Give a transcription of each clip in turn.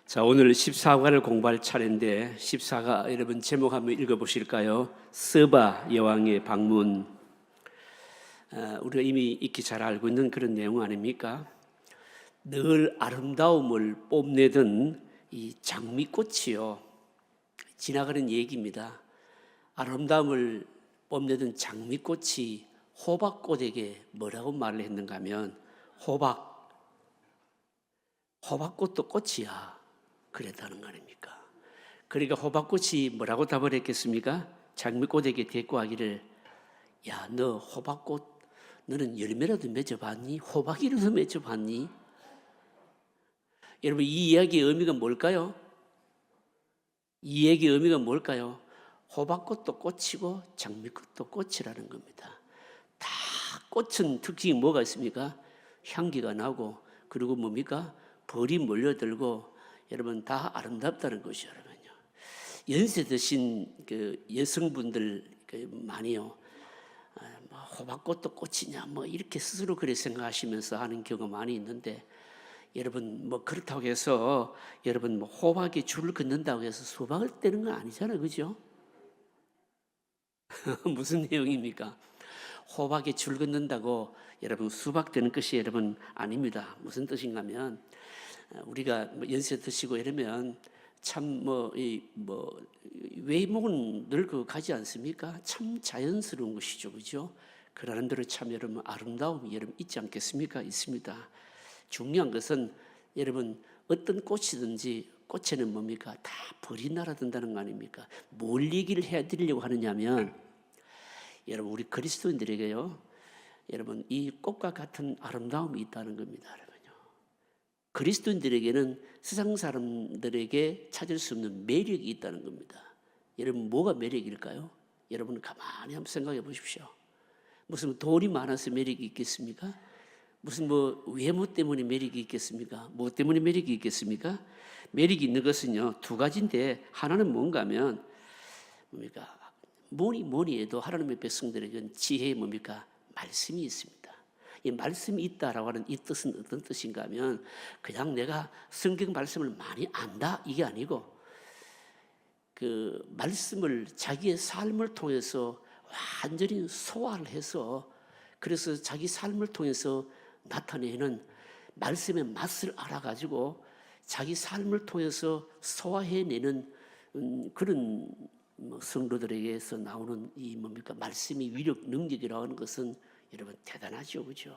자, 오늘 14과를 공부할 차례인데 14가 여러분 제목 한번 읽어보실까요? 스바 여왕의 방문. 우리가 이미 익히 잘 알고 있는 그런 내용 아닙니까? 늘 아름다움을 뽐내던 이 장미꽃이요, 지나가는 얘기입니다. 아름다움을 뽐내던 장미꽃이 호박꽃에게 뭐라고 말을 했는가 하면 호박꽃도 꽃이야 그랬다는 거 아닙니까? 그러니까 호박꽃이 뭐라고 답을 했겠습니까? 장미꽃에게 대꾸하기를, 야, 너 호박꽃 너는 열매라도 맺어봤니? 호박이라도 맺어봤니? 여러분, 이 이야기의 의미가 뭘까요? 이 얘기의 의미가 뭘까요? 호박꽃도 꽃이고 장미꽃도 꽃이라는 겁니다. 다 꽃은 특징이 뭐가 있습니까? 향기가 나고, 그리고 뭡니까? 벌이 몰려들고, 여러분 다 아름답다는 것이요, 여러분요. 연세 드신 그 여성분들 많이요, 호박꽃도 꽃이냐 뭐 이렇게 스스로 그렇게 생각하시면서 하는 경우가 많이 있는데, 여러분 뭐 그렇다고 해서 여러분 뭐 호박에 줄을 긋는다고 해서 수박을 떼는 건 아니잖아요, 그죠? 무슨 내용입니까? 호박에 줄 긋는다고 여러분 수박 되는 것이 여러분 아닙니다. 무슨 뜻인가 하면, 우리가 연세 드시고 이러면 참 외모는 늙어가지 않습니까? 참 자연스러운 것이죠, 그죠? 그러는 대로 참 여러분 아름다움이 여러분 있지 않겠습니까? 있습니다. 중요한 것은 여러분 어떤 꽃이든지 꽃에는 뭡니까? 다 벌이 날아든다는 거 아닙니까? 뭘 얘기를 해드리려고 하느냐면, 여러분 우리 그리스도인들에게요, 여러분 이 꽃과 같은 아름다움이 있다는 겁니다, 여러분요. 그리스도인들에게는 세상 사람들에게 찾을 수 없는 매력이 있다는 겁니다. 여러분 뭐가 매력일까요? 여러분 가만히 한번 생각해 보십시오. 무슨 돈이 많아서 매력이 있겠습니까? 무슨 외모 때문에 매력이 있겠습니까? 뭐 때문에 매력이 있겠습니까? 매력이 있는 것은요 두 가지인데, 하나는 뭔가 하면 뭡니까? 뭐니 해도 하나님의 백성들에게는 지혜의 뭡니까? 말씀이 있습니다. 이 말씀이 있다라고 하는 이 뜻은 어떤 뜻인가 하면, 그냥 내가 성경 말씀을 많이 안다 이게 아니고, 그 말씀을 자기의 삶을 통해서 완전히 소화를 해서, 그래서 자기 삶을 통해서 나타내는 말씀의 맛을 알아가지고 자기 삶을 통해서 소화해내는 그런 성도들에게서 나오는 이 뭡니까? 말씀의 위력, 능력이라고 하는 것은 여러분 대단하죠, 그죠?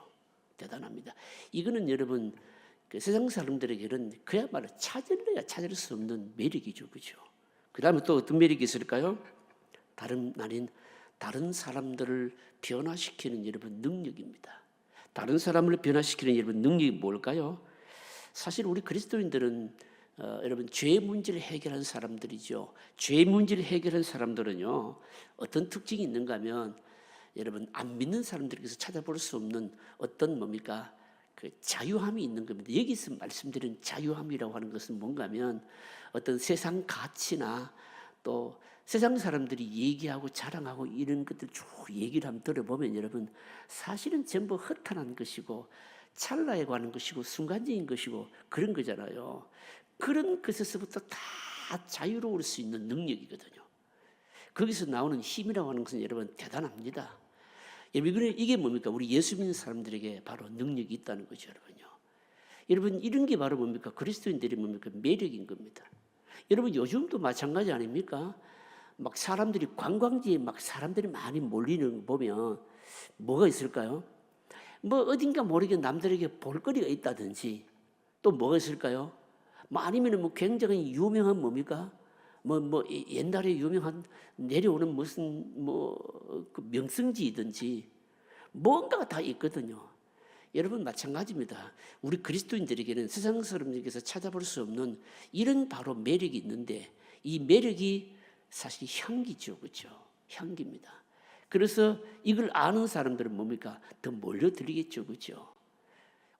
대단합니다. 이거는 여러분 그 세상 사람들에게는 그야말로 찾을래야 찾을 수 없는 매력이죠, 그죠? 그 다음에 또 어떤 매력이 있을까요? 다른 사람들을 변화시키는 여러분 능력입니다. 다른 사람을 변화시키는 여러분 능력이 뭘까요? 사실 우리 그리스도인들은 여러분 죄의 문제를 해결한 사람들이죠. 죄의 문제를 해결한 사람들은요 어떤 특징이 있는가 하면, 여러분 안 믿는 사람들에게서 찾아볼 수 없는 어떤 뭡니까? 그 자유함이 있는 겁니다. 여기서 말씀드린 자유함이라고 하는 것은 뭔가 하면, 어떤 세상 가치나 또 세상 사람들이 얘기하고 자랑하고 이런 것들 쭉 얘기를 한번 들어보면, 여러분 사실은 전부 허탄한 것이고 찰나에 관한 것이고 순간적인 것이고 그런 거잖아요. 그런 것에서부터 다 자유로울 수 있는 능력이거든요. 거기서 나오는 힘이라고 하는 것은 여러분 대단합니다. 여러분 이게 뭡니까? 우리 예수 믿는 사람들에게 바로 능력이 있다는 거죠, 여러분요. 여러분 이런 게 바로 뭡니까? 그리스도인들이 뭡니까? 매력인 겁니다. 여러분 요즘도 마찬가지 아닙니까? 막 사람들이 관광지에 막 사람들이 많이 몰리는 거 보면 뭐가 있을까요? 뭐 어딘가 모르게 남들에게 볼거리가 있다든지, 또 뭐가 있을까요? 뭐 아니면 뭐 굉장히 유명한 뭡니까? 옛날에 유명한 내려오는 무슨 그 명승지이든지 뭔가가 다 있거든요. 여러분 마찬가지입니다. 우리 그리스도인들에게는 세상 사람들에게서 찾아볼 수 없는 이런 바로 매력이 있는데, 이 매력이 사실 향기죠, 그렇죠? 향기입니다. 그래서 이걸 아는 사람들은 뭡니까? 더 몰려들리겠죠, 그렇죠?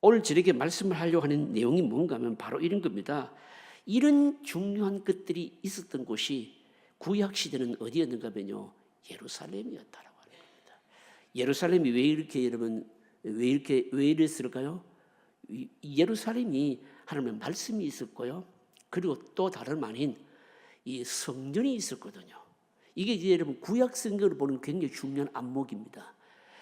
오늘 저에게 말씀을 하려고 하는 내용이 뭔가 하면 바로 이런 겁니다. 이런 중요한 것들이 있었던 곳이 구약 시대는 어디였는가 하면요, 예루살렘이었다라고 하는 겁니다. 예루살렘이 왜 이렇게 여러분 왜 이랬을까요? 예루살렘이 하나님의 말씀이 있었고요, 그리고 또 다름 아닌 이 성전이 있었거든요. 이게 이제 여러분 구약 성경을 보는 굉장히 중요한 안목입니다.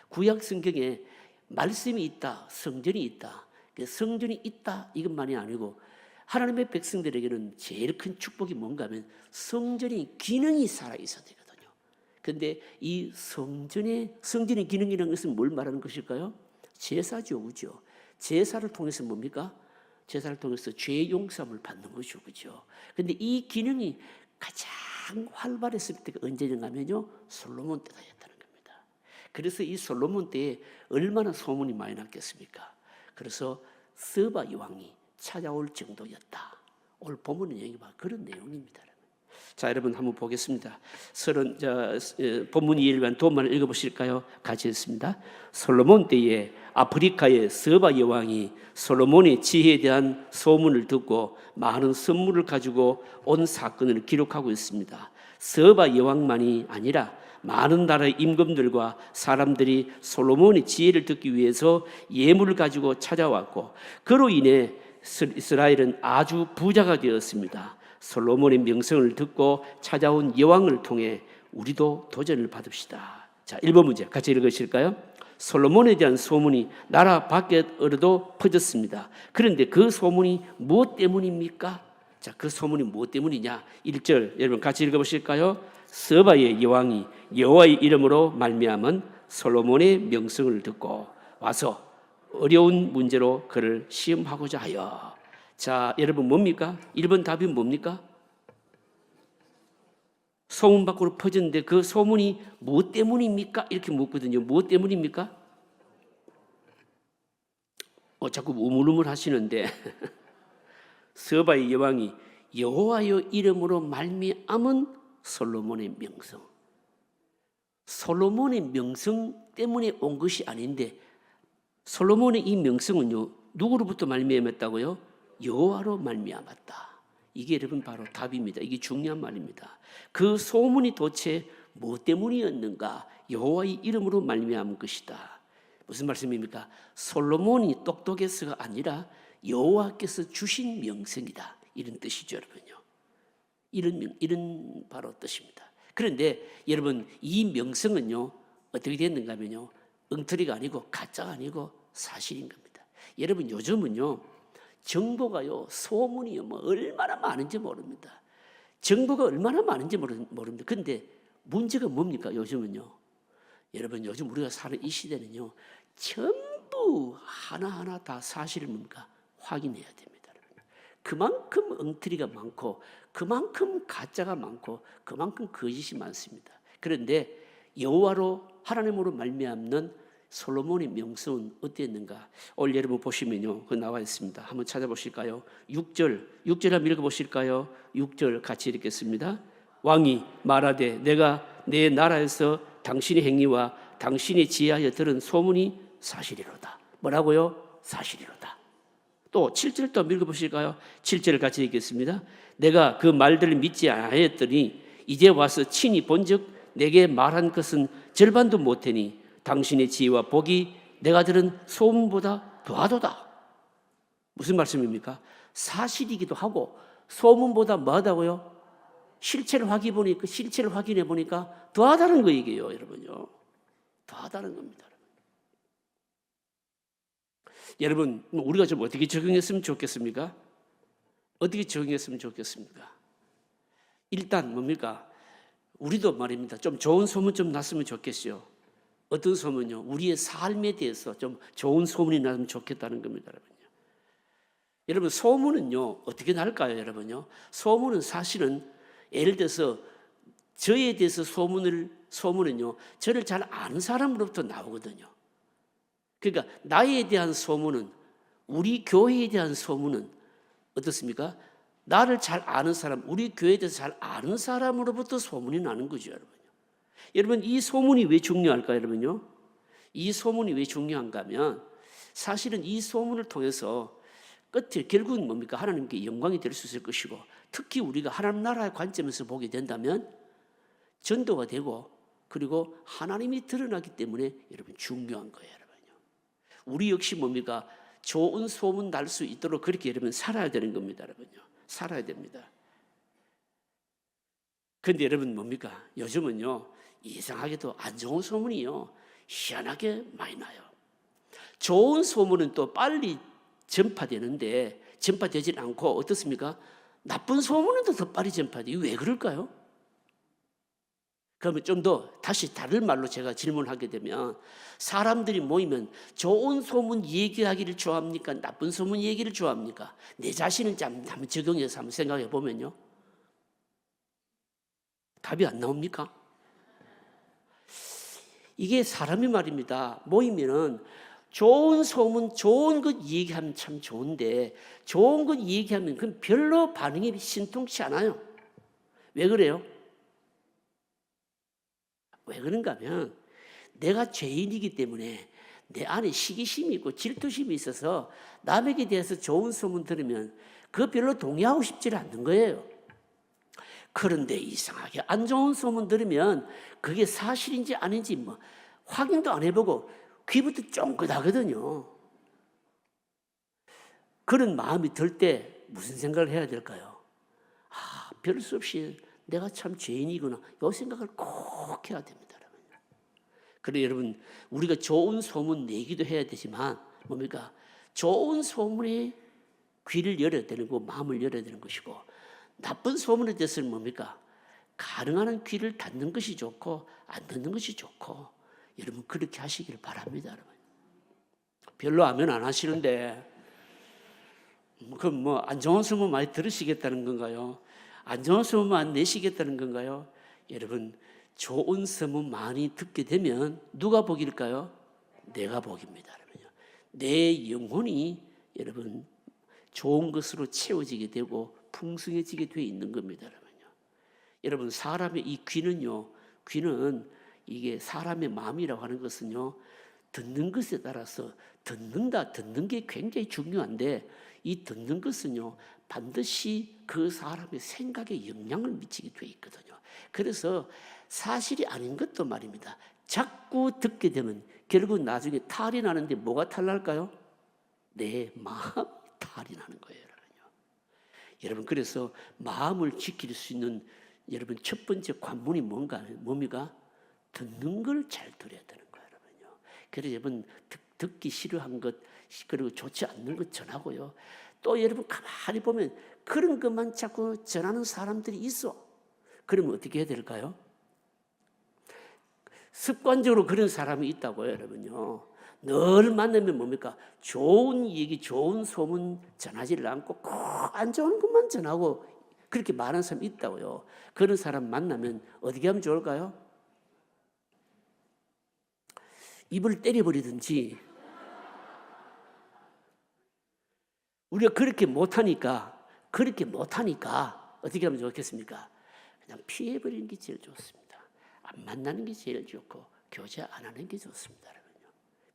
구약 성경에 말씀이 있다, 성전이 있다. 성전이 있다 이것만이 아니고 하나님의 백성들에게는 제일 큰 축복이 뭔가 하면 성전이 기능이 살아있어야 되거든요. 그런데 이 성전의 기능이라는 것은 뭘 말하는 것일까요? 제사죠, 그죠? 제사를 통해서 뭡니까? 제사를 통해서 죄 용서함을 받는 거죠, 그죠? 그런데 이 기능이 가장 활발했을 때가 언제냐면요, 솔로몬 때다였다는 겁니다. 그래서 이 솔로몬 때에 얼마나 소문이 많이 났겠습니까? 그래서 스바 여왕이 찾아올 정도였다. 오늘 본문은 여기 봐 그런 내용입니다. 자, 여러분 한번 보겠습니다. 본문 이해를 위한 도움을 읽어보실까요? 같이 했습니다. 솔로몬 때에 아프리카의 스바 여왕이 솔로몬의 지혜에 대한 소문을 듣고 많은 선물을 가지고 온 사건을 기록하고 있습니다. 스바 여왕만이 아니라 많은 나라의 임금들과 사람들이 솔로몬의 지혜를 듣기 위해서 예물을 가지고 찾아왔고 그로 인해 이스라엘은 아주 부자가 되었습니다. 솔로몬의 명성을 듣고 찾아온 여왕을 통해 우리도 도전을 받읍시다. 자, 1번 문제 같이 읽으실까요? 솔로몬에 대한 소문이 나라 밖으로도 퍼졌습니다. 그런데 그 소문이 무엇 때문입니까? 자, 그 소문이 무엇 때문이냐? 1절 여러분 같이 읽어보실까요? 스바의 여왕이 여호와의 이름으로 말미암은 솔로몬의 명성을 듣고 와서 어려운 문제로 그를 시험하고자 하여. 자, 여러분 뭡니까? 1번 답이 뭡니까? 소문 밖으로 퍼졌는데 그 소문이 무엇 때문입니까? 이렇게 묻거든요. 무엇 때문입니까? 자꾸 우물우물 하시는데 스바의 여왕이 여호와의 이름으로 말미암은 솔로몬의 명성. 솔로몬의 명성 때문에 온 것이 아닌데 솔로몬의 이 명성은요 누구로부터 말미암았다고요? 여호와로 말미암았다. 이게 여러분 바로 답입니다. 이게 중요한 말입니다. 그 소문이 도대체 뭐 때문이었는가? 여호와의 이름으로 말미암은 것이다. 무슨 말씀입니까? 솔로몬이 똑똑해서가 아니라 여호와께서 주신 명성이다. 이런 뜻이죠, 여러분요. 이런 바로 뜻입니다. 그런데 여러분 이 명성은요 어떻게 됐는가 하면요 엉터리가 아니고 가짜가 아니고 사실인 겁니다. 여러분 요즘은요 정보가요 소문이요 뭐 얼마나 많은지 모릅니다. 정보가 얼마나 많은지 모릅니다. 그런데 문제가 뭡니까? 요즘은요 여러분 요즘 우리가 사는 이 시대는요 전부 하나하나 다 사실을 뭡니까? 확인해야 됩니다. 그만큼 엉터리가 많고 그만큼 가짜가 많고 그만큼 거짓이 많습니다. 그런데 여호와로 하나님으로 말미암는 솔로몬의 명성은 어땠는가? 오늘 여러분 보시면요 그 나와 있습니다. 한번 찾아보실까요? 6절 한번 읽어보실까요? 6절 같이 읽겠습니다. 왕이 말하되 내가 내 나라에서 당신의 행위와 당신의 지혜하여 들은 소문이 사실이로다. 뭐라고요? 사실이로다. 또 7절 또 읽어보실까요? 7절을 같이 읽겠습니다. 내가 그 말들을 믿지 아니하였더니 이제 와서 친히 본즉 내게 말한 것은 절반도 못하니 당신의 지혜와 복이 내가 들은 소문보다 더하도다. 무슨 말씀입니까? 사실이기도 하고 소문보다 뭐하다고요? 실체를 확인해 보니까 더하다는 거 이게요, 여러분요. 더하다는 겁니다. 여러분 우리가 좀 어떻게 적용했으면 좋겠습니까? 어떻게 적용했으면 좋겠습니까? 일단 뭡니까? 우리도 말입니다. 좀 좋은 소문 좀 났으면 좋겠어요. 어떤 소문요? 우리의 삶에 대해서 좀 좋은 소문이 나면 좋겠다는 겁니다, 여러분요. 여러분 소문은요 어떻게 날까요, 여러분요? 소문은 사실은 예를 들어서 저에 대해서 소문은요 저를 잘 아는 사람으로부터 나오거든요. 그러니까 나에 대한 소문은 우리 교회에 대한 소문은 어떻습니까? 나를 잘 아는 사람, 우리 교회에 대해서 잘 아는 사람으로부터 소문이 나는 거죠, 여러분요. 여러분 이 소문이 왜 중요할까요, 여러분요? 이 소문이 왜 중요한가 하면 사실은 이 소문을 통해서 끝에 결국은 뭡니까? 하나님께 영광이 될 수 있을 것이고 특히 우리가 하나님 나라의 관점에서 보게 된다면 전도가 되고 그리고 하나님이 드러나기 때문에 여러분 중요한 거예요, 여러분요. 우리 역시 뭡니까? 좋은 소문 날 수 있도록 그렇게 여러분 살아야 되는 겁니다, 여러분요. 살아야 됩니다. 그런데 여러분 뭡니까? 요즘은요, 이상하게도 안 좋은 소문이요, 희한하게 많이 나요. 좋은 소문은 또 빨리 전파되는데 전파되질 않고 어떻습니까? 나쁜 소문은 더 빨리 전파돼요. 왜 그럴까요? 그러면 좀 더 다시 다른 말로 제가 질문하게 되면, 사람들이 모이면 좋은 소문 얘기하기를 좋아합니까? 나쁜 소문 얘기를 좋아합니까? 내 자신을 한번 적용해서 한번 생각해 보면요, 답이 안 나옵니까? 이게 사람이 말입니다. 모이면은 좋은 소문, 좋은 것 얘기하면 참 좋은데, 좋은 것 얘기하면 그건 별로 반응이 신통치 않아요. 왜 그래요? 왜 그런가 하면, 내가 죄인이기 때문에 내 안에 시기심이 있고 질투심이 있어서 남에게 대해서 좋은 소문 들으면 그거 별로 동의하고 싶지 않는 거예요. 그런데 이상하게 안 좋은 소문 들으면 그게 사실인지 아닌지 뭐 확인도 안 해보고 귀부터 쫑긋하거든요. 그런 마음이 들 때 무슨 생각을 해야 될까요? 별 수 없이 내가 참 죄인이구나, 이 생각을 꼭 해야 됩니다. 그래 여러분, 우리가 좋은 소문 내기도 해야 되지만 뭡니까? 좋은 소문에 귀를 열어야 되는 거, 마음을 열어야 되는 것이고, 나쁜 소문에 대해서는 뭡니까? 가능한 한 귀를 닫는 것이 좋고 안 듣는 것이 좋고, 여러분 그렇게 하시길 바랍니다. 여러분 별로 하면 안 하시는데 그럼 뭐 안 좋은 소문 많이 들으시겠다는 건가요? 안 좋은 소문만 내시겠다는 건가요? 여러분, 좋은 소문 많이 듣게 되면 누가 복일까요? 내가 복입니다. 여러분요. 내 영혼이 여러분 좋은 것으로 채워지게 되고 풍성해지게 되어 있는 겁니다. 여러분요. 여러분, 사람의 이 귀는요, 귀는 이게 사람의 마음이라고 하는 것은요, 듣는 것에 따라서 듣는 게 굉장히 중요한데, 이 듣는 것은요 반드시 그 사람의 생각에 영향을 미치게 돼 있거든요. 그래서 사실이 아닌 것도 말입니다, 자꾸 듣게 되면 결국 나중에 탈이 나는데 뭐가 탈날까요? 내 마음이 탈이 나는 거예요. 여러분, 그래서 마음을 지킬 수 있는 여러분 첫 번째 관문이 뭡니까? 듣는 걸 잘 들어야 되는 거예요. 여러분요. 그래서 여러분 듣기 싫어한 것, 그리고 좋지 않는 것 전하고요. 또 여러분 가만히 보면 그런 것만 자꾸 전하는 사람들이 있어. 그러면 어떻게 해야 될까요? 습관적으로 그런 사람이 있다고요. 여러분요. 늘 만나면 뭡니까? 좋은 얘기, 좋은 소문 전하지를 않고 꼭 안 좋은 것만 전하고 그렇게 말하는 사람이 있다고요. 그런 사람 만나면 어떻게 하면 좋을까요? 입을 때려버리든지, 우리가 그렇게 못하니까 어떻게 하면 좋겠습니까? 그냥 피해버리는 게 제일 좋습니다. 안 만나는 게 제일 좋고 교제 안 하는 게 좋습니다.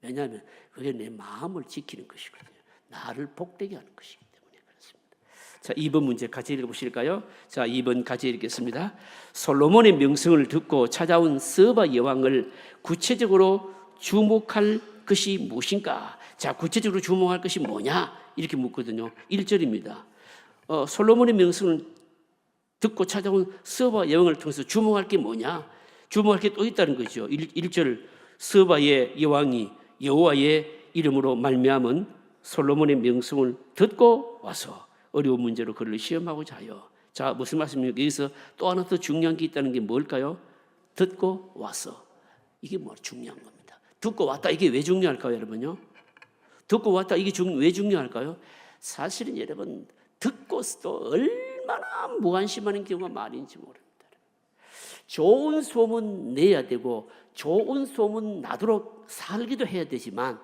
왜냐하면 그게 내 마음을 지키는 것이거든요. 나를 복되게 하는 것이기 때문에 그렇습니다. 자, 2번 문제 같이 읽어보실까요? 자, 2번 같이 읽겠습니다. 솔로몬의 명성을 듣고 찾아온 스바 여왕을 구체적으로 주목할 것이 무엇인가? 자, 구체적으로 주목할 것이 뭐냐? 이렇게 묻거든요. 1절입니다. 솔로몬의 명성을 듣고 찾아온 스바 여왕을 통해서 주목할 게 뭐냐? 주목할 게 또 있다는 거죠. 1절, 스바의 여왕이 여호와의 이름으로 말미암은 솔로몬의 명성을 듣고 와서 어려운 문제로 그를 시험하고자 하여. 자, 무슨 말씀입니까? 여기서 또 하나 더 중요한 게 있다는 게 뭘까요? 듣고 와서. 이게 뭐 중요한 겁니다. 듣고 왔다, 이게 왜 중요할까요, 여러분요? 듣고 왔다, 이게 왜 중요할까요? 사실은 여러분, 듣고서도 얼마나 무관심하는 경우가 많은지 모릅니다. 좋은 소문 내야 되고 좋은 소문 나도록 살기도 해야 되지만,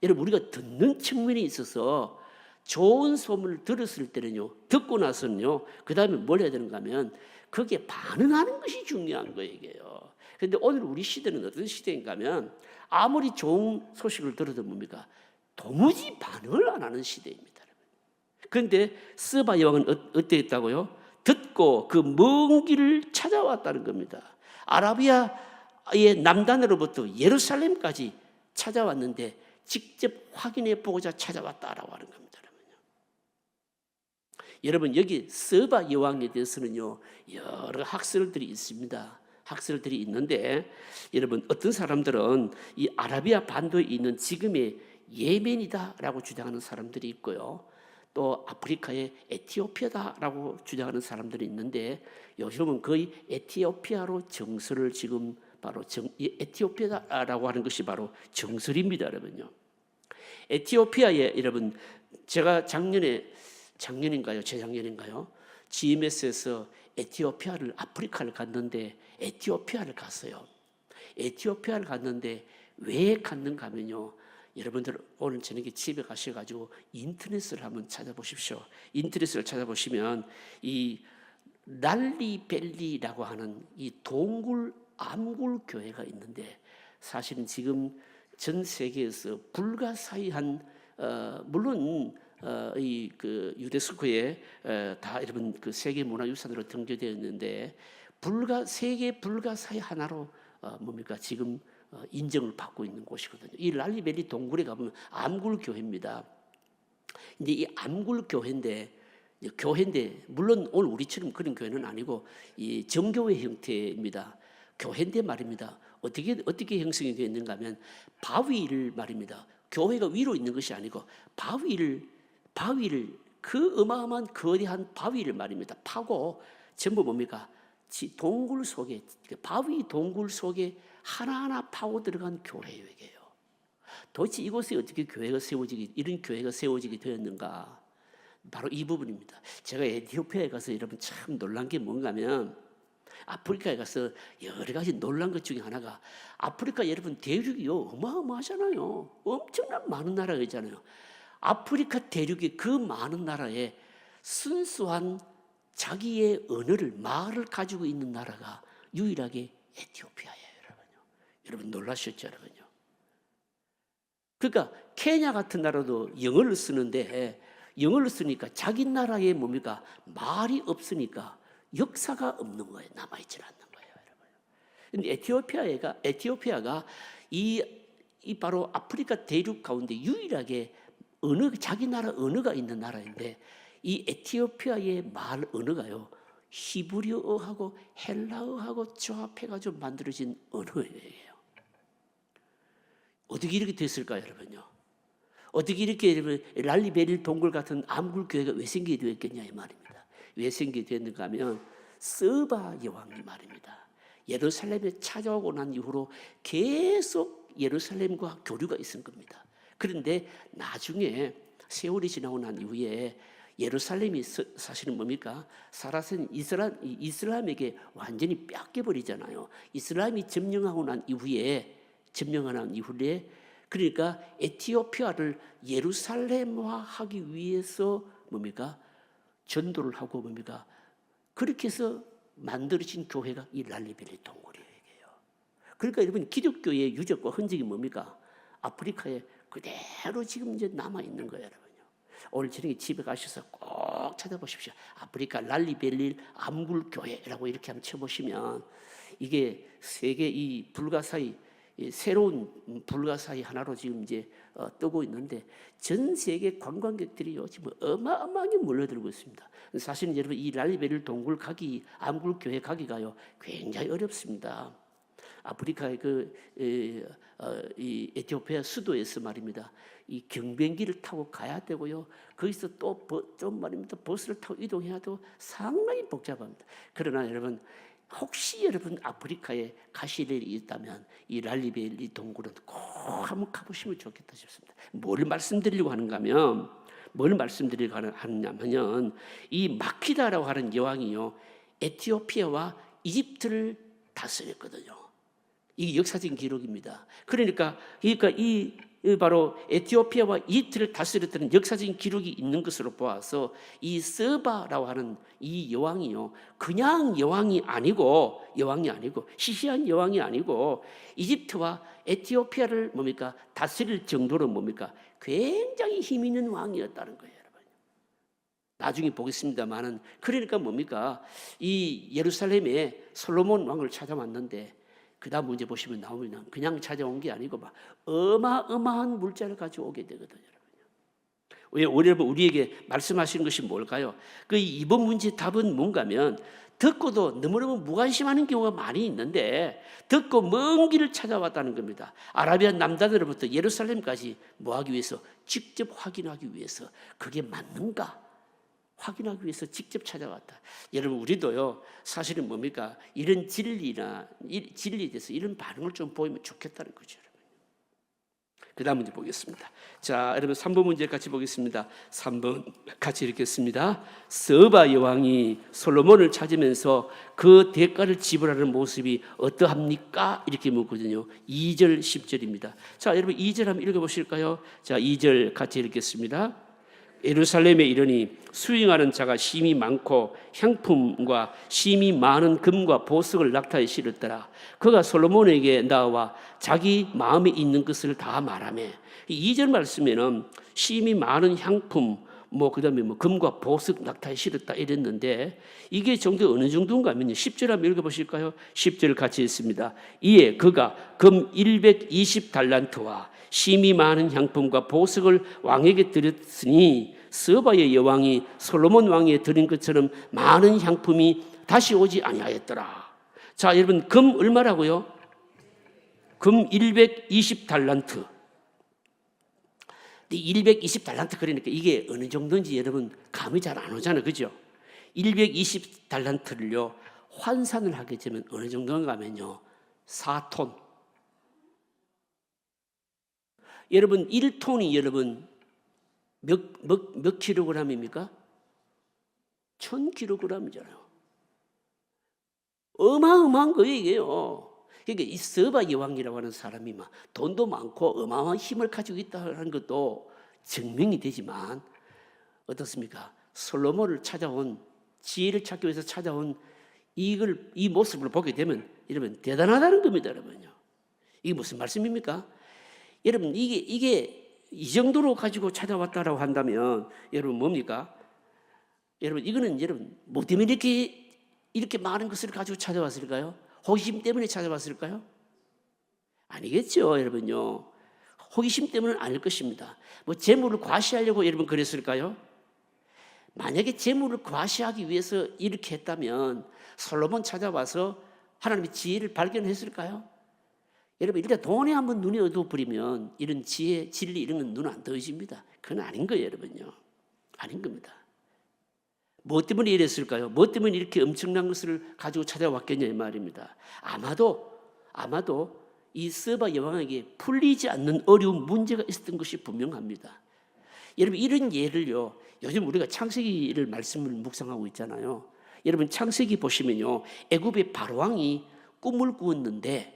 여러분 우리가 듣는 측면이 있어서 좋은 소문을 들었을 때는요, 듣고 나서는요, 그 다음에 뭘 해야 되는가 하면 거기에 반응하는 것이 중요한 거예요. 그런데 오늘 우리 시대는 어떤 시대인가 하면 아무리 좋은 소식을 들어도 뭡니까? 도무지 반응을 안 하는 시대입니다. 그런데 스바 여왕은 어땠다고요? 듣고 그 먼 길을 찾아왔다는 겁니다. 아라비아의 남단으로부터 예루살렘까지 찾아왔는데 직접 확인해 보고자 찾아왔다라고 하는 겁니다. 여러분 여기 서바 여왕에 대해서는요 여러 학설들이 있습니다. 학설들이 있는데 여러분 어떤 사람들은 이 아라비아 반도에 있는 지금의 예멘이다라고 주장하는 사람들이 있고요. 또 아프리카의 에티오피아다라고 주장하는 사람들이 있는데 요즘은 거의 에티오피아로 정설을 지금 바로 에티오피아라고 하는 것이 바로 정설입니다, 여러분요. 에티오피아에 여러분 제가 작년인가요, 재작년인가요? GMS에서 에티오피아를 아프리카를 갔는데 에티오피아를 갔어요. 에티오피아를 갔는데 왜 갔는가 하면요. 여러분들 오늘 저녁에 집에 가셔가지고 인터넷을 한번 찾아보십시오. 인터넷을 찾아보시면 이 랄리벨리라고 하는 이 동굴 암굴 교회가 있는데 사실은 지금 전 세계에서 불가사의한 물론 이 그 유네스코에 다 여러분 그 세계 문화유산으로 등재되어 있는데 세계 불가사의 하나로 뭡니까 지금 인정을 받고 있는 곳이거든요. 이 랄리벨리 동굴에 가보면 암굴 교회입니다. 근데 이 암굴 교회인데 물론 오늘 우리처럼 그런 교회는 아니고 이 정교회 형태입니다. 교회인데 말입니다. 어떻게 형성이 되어 있는가 하면 바위를 말입니다. 교회가 위로 있는 것이 아니고 바위를 그 어마어마한 거대한 바위를 말입니다. 파고 전부 뭡니까? 동굴 속에 바위 동굴 속에 하나하나 파고 들어간 교회예요. 도대체 이곳에 어떻게 이런 교회가 세워지게 되었는가? 바로 이 부분입니다. 제가 에티오피아에 가서 여러분 참 놀란 게 뭔가 하면 아프리카에 가서 여러 가지 놀란 것 중에 하나가 아프리카 여러분 대륙이요 어마어마하잖아요. 엄청난 많은 나라가 있잖아요. 아프리카 대륙의 그 많은 나라에 순수한 자기의 언어를 말을 가지고 있는 나라가 유일하게 에티오피아예요, 여러분요. 여러분 놀라셨죠, 여러분요. 그러니까 케냐 같은 나라도 영어를 쓰는데 영어를 쓰니까 자기 나라에 뭡니까 말이 없으니까 역사가 없는 거예요. 남아있질 않는 거예요, 여러분. 근데 에티오피아가 이 바로 아프리카 대륙 가운데 유일하게 자기 나라 언어가 있는 나라인데 이 에티오피아의 말 언어가요 히브리어하고 헬라어하고 조합해가지고 만들어진 언어예요. 어떻게 이렇게 됐을까요, 여러분요? 어떻게 이렇게 랄리베릴 동굴 같은 암굴 교회가 왜 생기게 되었겠냐 이 말입니다. 왜 생기게 되었는가 하면 서바 여왕이 말입니다. 예루살렘에 찾아오고 난 이후로 계속 예루살렘과 교류가 있은 겁니다. 그런데 나중에 세월이 지나고 난 이후에 예루살렘이 사실은 뭡니까? 사라진 이슬람에게 완전히 뺏겨버리잖아요. 이슬람이 점령하고 난 이후에 그러니까 에티오피아를 예루살렘화하기 위해서 뭡니까? 전도를 하고 뭡니까? 그렇게 해서 만들어진 교회가 이 랄리벨리 동굴이에요. 그러니까 여러분 기독교의 유적과 흔적이 뭡니까? 아프리카에 그대로 지금 이제 남아 있는 거예요, 여러분요. 오늘 저녁에 집에 가셔서 꼭 찾아보십시오. 아프리카 랄리벨리 암굴 교회라고 이렇게 한번 쳐보시면 이게 세계 이 새로운 불가사의 하나로 지금 이제 뜨고 있는데 전 세계 관광객들이요 지금 어마어마하게 몰려들고 있습니다. 사실은 여러분 이 랄리벨리 동굴 암굴 교회 가기가요 굉장히 어렵습니다. 아프리카의 이 에티오피아 수도에서 말입니다. 이 경비행기를 타고 가야 되고요. 거기서 또 좀 말입니다. 버스를 타고 이동해야 도 상당히 복잡합니다. 그러나 여러분 혹시 여러분 아프리카에 가실 일이 있다면 이 랄리벨리 동굴은 꼭 한번 가보시면 좋겠다 싶습니다. 뭘 말씀드리려고 하냐면 이 마키다라고 하는 여왕이요 에티오피아와 이집트를 다스렸거든요. 이게 역사적인 기록입니다. 그러니까 이 바로 에티오피아와 이집트를 다스렸다는 역사적인 기록이 있는 것으로 보아서 이 서바라고 하는 이 여왕이요 그냥 여왕이 아니고 시시한 여왕이 아니고 이집트와 에티오피아를 뭡니까 다스릴 정도로 뭡니까 굉장히 힘 있는 왕이었다는 거예요, 여러분. 나중에 보겠습니다만은 그러니까 뭡니까 이 예루살렘에 솔로몬 왕을 찾아왔는데 그 다음 문제 보시면 나오면 그냥 찾아온 게 아니고 막 어마어마한 물자를 가지고 오게 되거든요, 여러분. 왜 여러분 우리에게 말씀하시는 것이 뭘까요? 그 이번 문제 답은 뭔가면 듣고도 너무너무 무관심하는 경우가 많이 있는데 듣고 먼 길을 찾아왔다는 겁니다. 아라비아 남자들로부터 예루살렘까지 뭐 하기 위해서? 직접 확인하기 위해서. 그게 맞는가? 확인하기 위해서 직접 찾아왔다. 여러분 우리도요 사실은 뭡니까? 이런 진리에 대해서 이런 반응을 좀 보이면 좋겠다는 거죠. 그 다음 문제 보겠습니다. 자, 여러분 3번 문제 같이 보겠습니다. 3번 같이 읽겠습니다. 스바 여왕이 솔로몬을 찾으면서 그 대가를 지불하는 모습이 어떠합니까? 이렇게 묻거든요. 2절 10절입니다. 자, 여러분 2절 한번 읽어보실까요? 자, 2절 같이 읽겠습니다. 예루살렘에 이르니 수행하는 자가 심히 많고 향품과 심히 많은 금과 보석을 낙타에 실었더라. 그가 솔로몬에게 나와 자기 마음에 있는 것을 다 말하며, 이 2절 말씀에는 심히 많은 향품 그다음에 금과 보석 낙타에 실었다 이랬는데 이게 정도 어느 정도인가 하면요 10절 한번 읽어보실까요? 10절 같이 읽습니다. 이에 그가 금 120달란트와 심히 많은 향품과 보석을 왕에게 드렸으니 스바의 여왕이 솔로몬 왕에 드린 것처럼 많은 향품이 다시 오지 아니하였더라. 자, 여러분 금 얼마라고요? 금 120달란트. 120달란트 그러니까 이게 어느 정도인지 여러분 감이 잘 안 오잖아요. 그죠? 120달란트를요 환산을 하게 되면 어느 정도인가 하면요 4톤. 여러분 1톤이 여러분 몇 킬로그램입니까? 1000kg이잖아요. 어마어마한 거예요 이게요. 그러니까 이 스바 여왕이라고 하는 사람이 막 돈도 많고 어마어마한 힘을 가지고 있다는 것도 증명이 되지만 어떻습니까? 솔로몬을 찾아온 지혜를 찾기 위해서 찾아온 이 모습을 보게 되면 여러분 대단하다는 겁니다, 여러분요. 이게 무슨 말씀입니까? 여러분 이게 이 정도로 가지고 찾아왔다라고 한다면 여러분 뭡니까? 여러분 이거는 여러분 뭐 때문에 이렇게 많은 것을 가지고 찾아왔을까요? 호기심 때문에 찾아왔을까요? 아니겠죠, 여러분요. 호기심 때문은 아닐 것입니다. 재물을 과시하려고 여러분 그랬을까요? 만약에 재물을 과시하기 위해서 이렇게 했다면 솔로몬 찾아와서 하나님의 지혜를 발견했을까요? 여러분 일단 돈에 한번 눈이 어두워버리면 이런 지혜, 진리 이런 건 눈 안 떠집니다. 그건 아닌 거예요, 여러분요. 아닌 겁니다. 뭐 때문에 이랬을까요? 뭐 때문에 이렇게 엄청난 것을 가지고 찾아왔겠냐 이 말입니다. 아마도 이 스바 여왕에게 풀리지 않는 어려운 문제가 있었던 것이 분명합니다. 여러분 이런 예를요 요즘 우리가 창세기를 말씀을 묵상하고 있잖아요. 여러분 창세기 보시면요 애굽의 바로왕이 꿈을 꾸었는데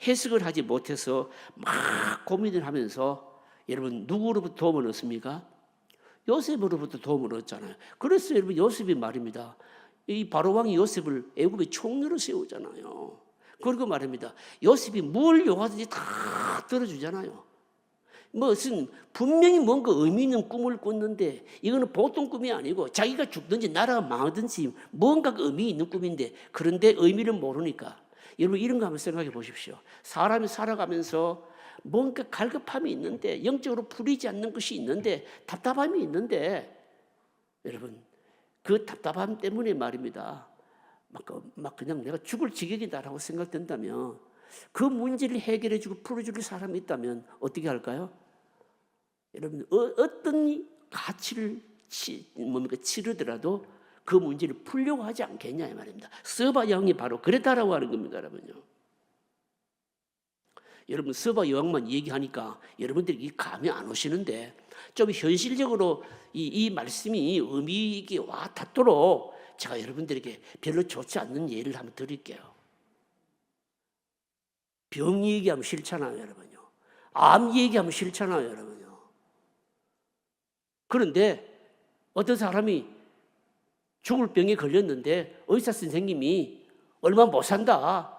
해석을 하지 못해서 막 고민을 하면서 여러분 누구로부터 도움을 얻습니까? 요셉으로부터 도움을 얻잖아요. 그래서 여러분 요셉이 말입니다. 이 바로왕이 요셉을 애굽의 총리로 세우잖아요. 그리고 말입니다. 요셉이 뭘 요하든지 다 들어주잖아요. 분명히 뭔가 의미 있는 꿈을 꿨는데 이거는 보통 꿈이 아니고 자기가 죽든지 나라가 망하든지 뭔가 의미 있는 꿈인데 그런데 의미를 모르니까 여러분 이런 거 한번 생각해 보십시오. 사람이 살아가면서 뭔가 갈급함이 있는데 영적으로 풀리지 않는 것이 있는데 답답함이 있는데 여러분 그 답답함 때문에 말입니다. 막 그냥 내가 죽을 지경이다라고 생각된다면 그 문제를 해결해주고 풀어줄 사람이 있다면 어떻게 할까요? 여러분 어떤 가치를 치르더라도 그 문제를 풀려고 하지 않겠냐 이 말입니다. 스바 여왕이 바로 그랬다라고 하는 겁니다, 여러분요. 여러분 스바 여왕만 얘기하니까 여러분들이 감이 안 오시는데 좀 현실적으로 이 말씀이 의미 있게 와 닿도록 제가 여러분들에게 별로 좋지 않는 예를 한번 드릴게요. 병 얘기하면 싫잖아요, 여러분요. 암 얘기하면 싫잖아요, 여러분요. 그런데 어떤 사람이 죽을 병에 걸렸는데 의사 선생님이 얼마 못 산다.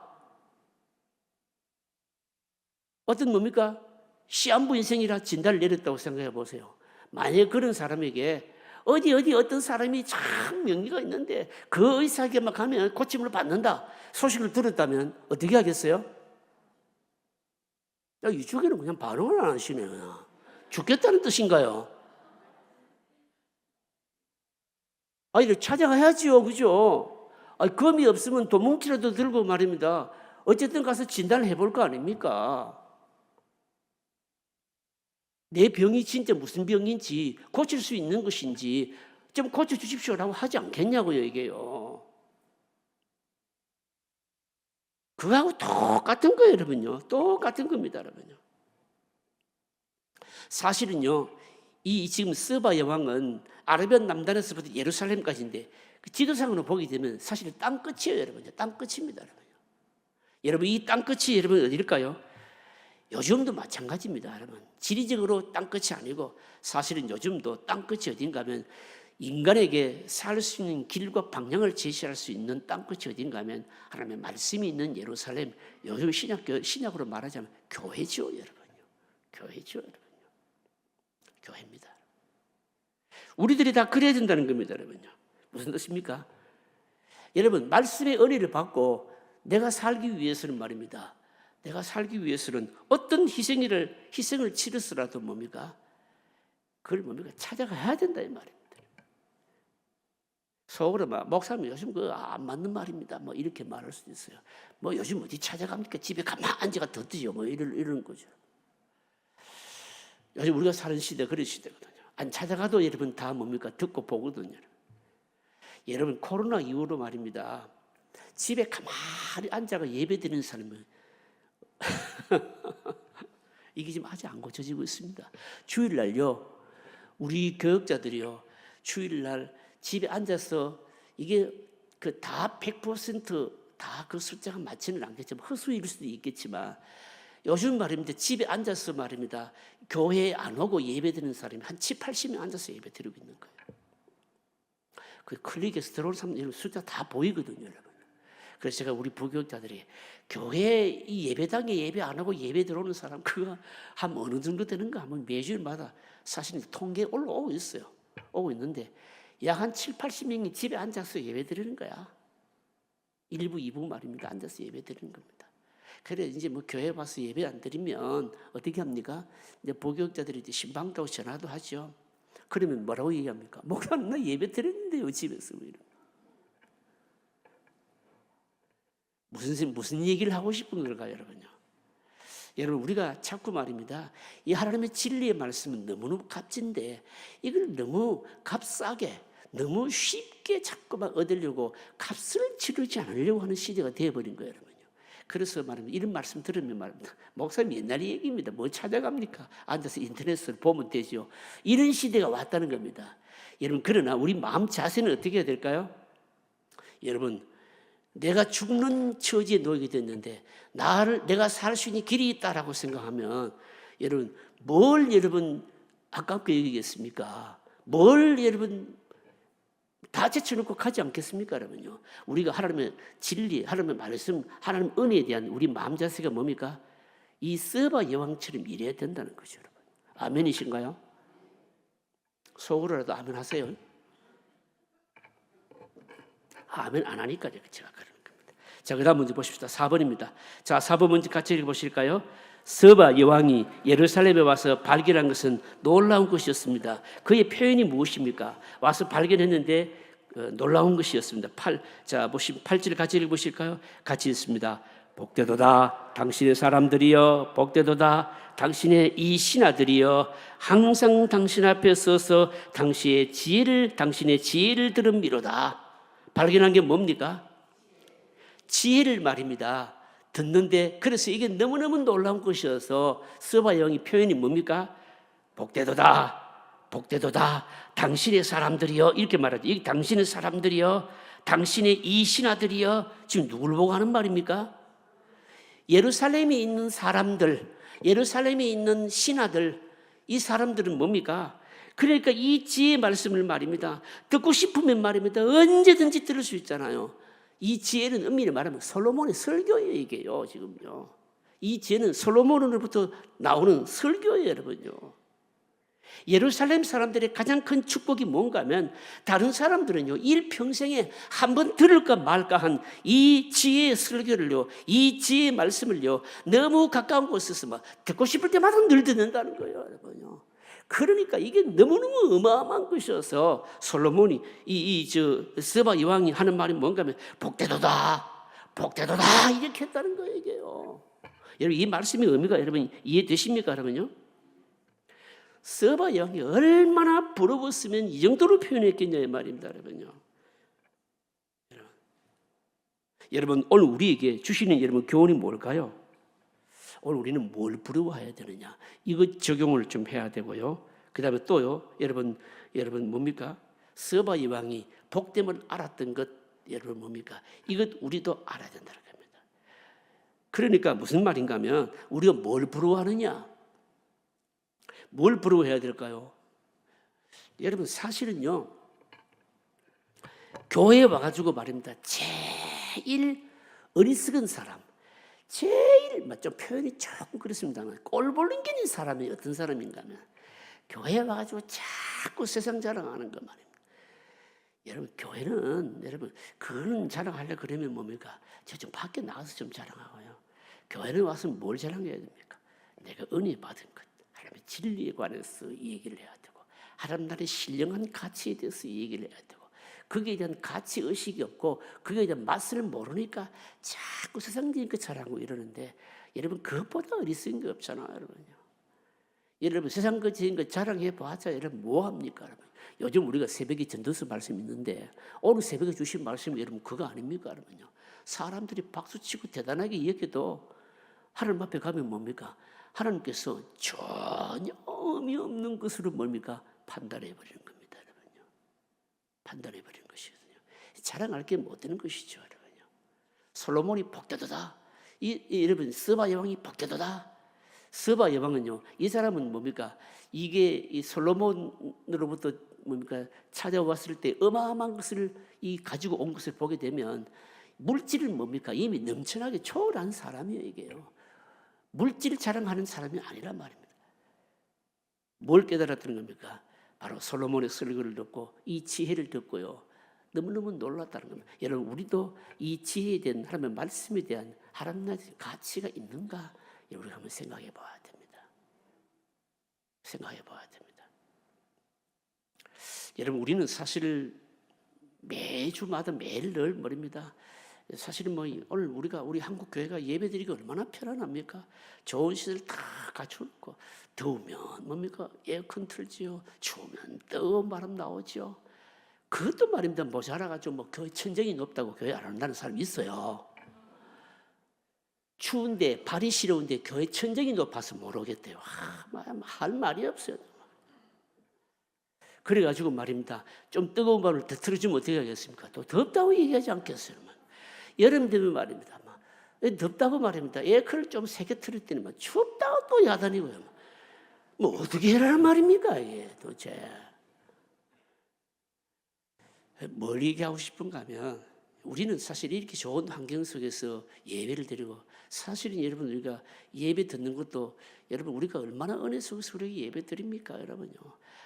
어떤 뭡니까? 시한부 인생이라 진단을 내렸다고 생각해 보세요. 만약에 그런 사람에게 어떤 사람이 참 명의가 있는데 그 의사에게만 가면 고침을 받는다 소식을 들었다면 어떻게 하겠어요? 이쪽에는 그냥 반응을 안 하시네요. 죽겠다는 뜻인가요? 이를 찾아가야지요, 그죠? 검이 없으면 도뭉치라도 들고 말입니다. 어쨌든 가서 진단을 해볼 거 아닙니까? 내 병이 진짜 무슨 병인지, 고칠 수 있는 것인지 좀 고쳐주십시오라고 하지 않겠냐고요, 이게요. 그거하고 똑같은 거예요, 여러분요. 똑같은 겁니다, 여러분요. 사실은요, 이 지금 스바 여왕은 아라비아 남단에서부터 예루살렘까지인데 그 지도상으로 보게 되면 사실 땅 끝이에요, 여러분요. 땅 끝입니다, 여러분요. 여러분, 이 땅 끝이 여러분 어디일까요? 요즘도 마찬가지입니다, 여러분. 지리적으로 땅 끝이 아니고 사실은 요즘도 땅 끝이 어딘가 하면 인간에게 살 수 있는 길과 방향을 제시할 수 있는 땅 끝이 어딘가 하면 하나님의 말씀이 있는 예루살렘, 요즘 신약으로 말하자면 교회죠, 여러분요. 교회죠, 여러분요. 교회입니다. 우리들이 다 그래야 된다는 겁니다, 여러분요. 무슨 뜻입니까? 여러분, 말씀의 은혜를 받고 내가 살기 위해서는 말입니다. 내가 살기 위해서는 어떤 희생을 치르서라도 뭡니까? 그걸 뭡니까? 찾아가야 된다 이 말입니다. 속으로 목사님 요즘 안 맞는 말입니다. 이렇게 말할 수도 있어요. 요즘 어디 찾아갑니까? 집에 가만 앉아가 더 뜨죠. 이런 거죠. 요즘 우리가 사는 시대 그런 시대거든요. 안 찾아가도 여러분 다 뭡니까? 듣고 보거든요. 여러분 코로나 이후로 말입니다. 집에 가만히 앉아가 예배드리는 사람은 이게 지금 아직 안 고쳐지고 있습니다. 주일날요, 우리 교역자들이요, 주일날 집에 앉아서 이게 다 100% 그 숫자가 맞지는 않겠지만 허수일 수도 있겠지만 요즘 말입니다. 집에 앉아서 말입니다. 교회에 안 오고 예배드리는 사람이 한 70, 80명 앉아서 예배드리고 있는 거예요. 그 클릭해서 들어오는 사람 숫자 다 보이거든요, 여러분. 그래서 제가 우리 부교육자들이 교회 이 예배당에 예배 안 하고 예배 들어오는 사람 그거 한 어느 정도 되는가 하면 매주일마다 사실 통계 올라오고 있어요. 오고 있는데 약 한 7, 80명이 집에 앉아서 예배 드리는 거야. 1부, 2부 말입니다. 앉아서 예배 드리는 겁니다. 그래 이제 교회 와서 예배 안 드리면 어떻게 합니까? 이제 부교육자들이 이제 신방다고 전화도 하죠. 그러면 뭐라고 얘기합니까? 목사님 나 예배 드렸는데요 집에서 무슨 얘기를 하고 싶은 걸까요, 여러분요? 여러분 우리가 자꾸 말입니다. 이 하나님의 진리의 말씀은 너무너무 값진데 이걸 너무 값싸게 너무 쉽게 자꾸만 얻으려고 값을 치르지 않으려고 하는 시대가 되어버린 거예요, 여러분요. 그래서 말입니다. 이런 말씀 들으면 말입니다. 목사님 옛날 얘기입니다. 뭐 찾아갑니까? 앉아서 인터넷을 보면 되죠. 이런 시대가 왔다는 겁니다. 여러분 그러나 우리 마음 자세는 어떻게 해야 될까요? 여러분 내가 죽는 처지에 놓이게 됐는데 내가 살 수 있는 길이 있다라고 생각하면 여러분 뭘 여러분 아깝게 여기겠습니까? 뭘 여러분 다 제쳐놓고 가지 않겠습니까, 여러분요? 우리가 하나님의 진리, 하나님의 말씀, 하나님 은혜에 대한 우리 마음 자세가 뭡니까? 이 스바 여왕처럼 이래야 된다는 거죠, 여러분. 아멘이신가요? 속으로라도 아멘 하세요. 아멘 안 하니까 제가 그러는 겁니다. 자, 그 다음 문제 보십시다. 4번입니다. 자, 4번 문제 같이 읽어보실까요? 스바 여왕이 예루살렘에 와서 발견한 것은 놀라운 것이었습니다. 그의 표현이 무엇입니까? 와서 발견했는데 놀라운 것이었습니다. 8절 같이 읽어보실까요? 같이 읽습니다. 복되도다 당신의 사람들이여, 복되도다 당신의 이 신하들이여, 항상 당신 앞에 서서 당신의 지혜를 들음미로다. 발견한 게 뭡니까? 지혜를 말입니다. 듣는데 그래서 이게 너무너무 놀라운 것이어서 스바 여왕의 표현이 뭡니까? 복되도다 당신의 사람들이여, 이렇게 말하죠. 이 당신의 사람들이여, 당신의 이 신하들이여, 지금 누굴 보고 하는 말입니까? 예루살렘에 있는 사람들, 예루살렘에 있는 신하들, 이 사람들은 뭡니까? 그러니까 이 지혜의 말씀을 말입니다. 듣고 싶으면 말입니다. 언제든지 들을 수 있잖아요. 이 지혜는 엄밀히 말하면 솔로몬의 설교예요, 이게요, 지금요. 이 지혜는 솔로몬으로부터 나오는 설교예요, 여러분요. 예루살렘 사람들의 가장 큰 축복이 뭔가 하면 다른 사람들은요, 일평생에 한번 들을까 말까 한 이 지혜의 설교를요, 이 지혜의 말씀을요, 너무 가까운 곳에서 듣고 싶을 때마다 늘 듣는다는 거예요, 여러분요. 그러니까 이게 너무너무 어마어마한 것이어서 솔로몬이 스바 여왕이 하는 말이 뭔가 하면 복되도다 이렇게 했다는 거예요. 이게요. 여러분 이 말씀의 의미가 여러분 이해되십니까? 그러면요, 스바 여왕이 얼마나 부러웠으면 이 정도로 표현했겠냐 이 말입니다. 여러분요. 여러분 오늘 우리에게 주시는 여러분 교훈이 뭘까요? 오늘 우리는 뭘 부러워해야 되느냐, 이거 적용을 좀 해야 되고요. 그 다음에 또요, 여러분 뭡니까? 스바 여왕이 복됨을 알았던 것, 여러분 뭡니까? 이것 우리도 알아야 된다는 겁니다. 그러니까 무슨 말인가 하면 우리가 뭘 부러워하느냐, 뭘 부러워해야 될까요? 여러분 사실은요, 교회에 와가지고 말입니다, 제일 어리석은 사람, 제일 좀 표현이 조금 그렇습니다만 꼴볼링견인 사람이 어떤 사람인가 하면 교회에 와가지고 자꾸 세상 자랑하는 것 말입니다. 여러분 교회는 여러분 그런 자랑하려 그러면 뭡니까? 저 좀 밖에 나가서 좀 자랑하고요. 교회는 와서 뭘 자랑해야 됩니까? 내가 은혜 받은 것, 하나님의 진리에 관해서 얘기를 해야 되고, 하나님 나라의 신령한 가치에 대해서 얘기를 해야 되고, 거기에 대한 가치 의식이 없고 거기에 대한 맛을 모르니까 자꾸 세상적인 것 자랑하고 이러는데, 여러분 그것보다 어리석은 게 없잖아요. 여러분요. 여러분 세상 것인 것 자랑해 봐자 여러분 뭐 합니까? 여러분 요즘 우리가 새벽에 전도서 말씀 있는데 오늘 새벽에 주신 말씀이 여러분 그거 아닙니까? 여러분요. 사람들이 박수치고 대단하게 여겨도 하나님 앞에 가면 뭡니까? 하나님께서 전혀 의미 없는 것으로 뭡니까? 판단해 버리는 겁니다. 여러분요. 판단해 버리는 것이거든요. 자랑할 게 못 되는 것이죠. 여러분요. 솔로몬이 복되도다. 여러분 스바 여왕이 복되도다. 스바 여왕은요, 이 사람은 뭡니까? 이게 이 솔로몬으로부터 뭡니까? 찾아왔을 때 어마어마한 것을 가지고 온 것을 보게 되면 물질은 뭡니까? 이미 넘쳐나게 초월한 사람이에요. 이게요. 물질 자랑하는 사람이 아니란 말입니다. 뭘 깨달았던 겁니까? 바로 솔로몬의 설교를 듣고 이 지혜를 듣고요, 너무너무 놀랐다는 겁니다. 여러분 우리도 이 지혜에 대한 하나님의 말씀에 대한 하나님의 가치가 있는가, 우리가 한번 생각해 봐야 됩니다. 생각해 봐야 됩니다. 여러분 우리는 사실 매주마다 매일 늘 말입니다. 사실은 오늘 우리 한국 교회가 예배드리기 얼마나 편안합니까? 좋은 시설 다 갖춰놓고, 더우면 뭡니까? 에어컨 틀지요. 추우면 뜨거운 바람 나오죠. 그것도 말입니다. 모자라가지고 교회 천정이 높다고 교회 안 한다는 사람이 있어요. 추운데 발이 시려운데 교회 천정이 높아서 못 오겠대요. 할 말이 없어요. 그래가지고 말입니다. 좀 뜨거운 바람을 더 틀어주면 어떻게 하겠습니까? 또 덥다고 얘기하지 않겠어요? 여름 되면 말입니다. 덥다고 말입니다. 에어컨을 좀 세게 틀었더니 춥다고 또 야단이고요. 어떻게 해라는 말입니까? 이게 도대체. 뭘 얘기하고 싶은가 하면, 우리는 사실 이렇게 좋은 환경 속에서 예배를 드리고, 사실은 여러분 우리가 예배 듣는 것도 여러분 우리가 얼마나 은혜 속에서 우리가 예배 드립니까? 여러분요.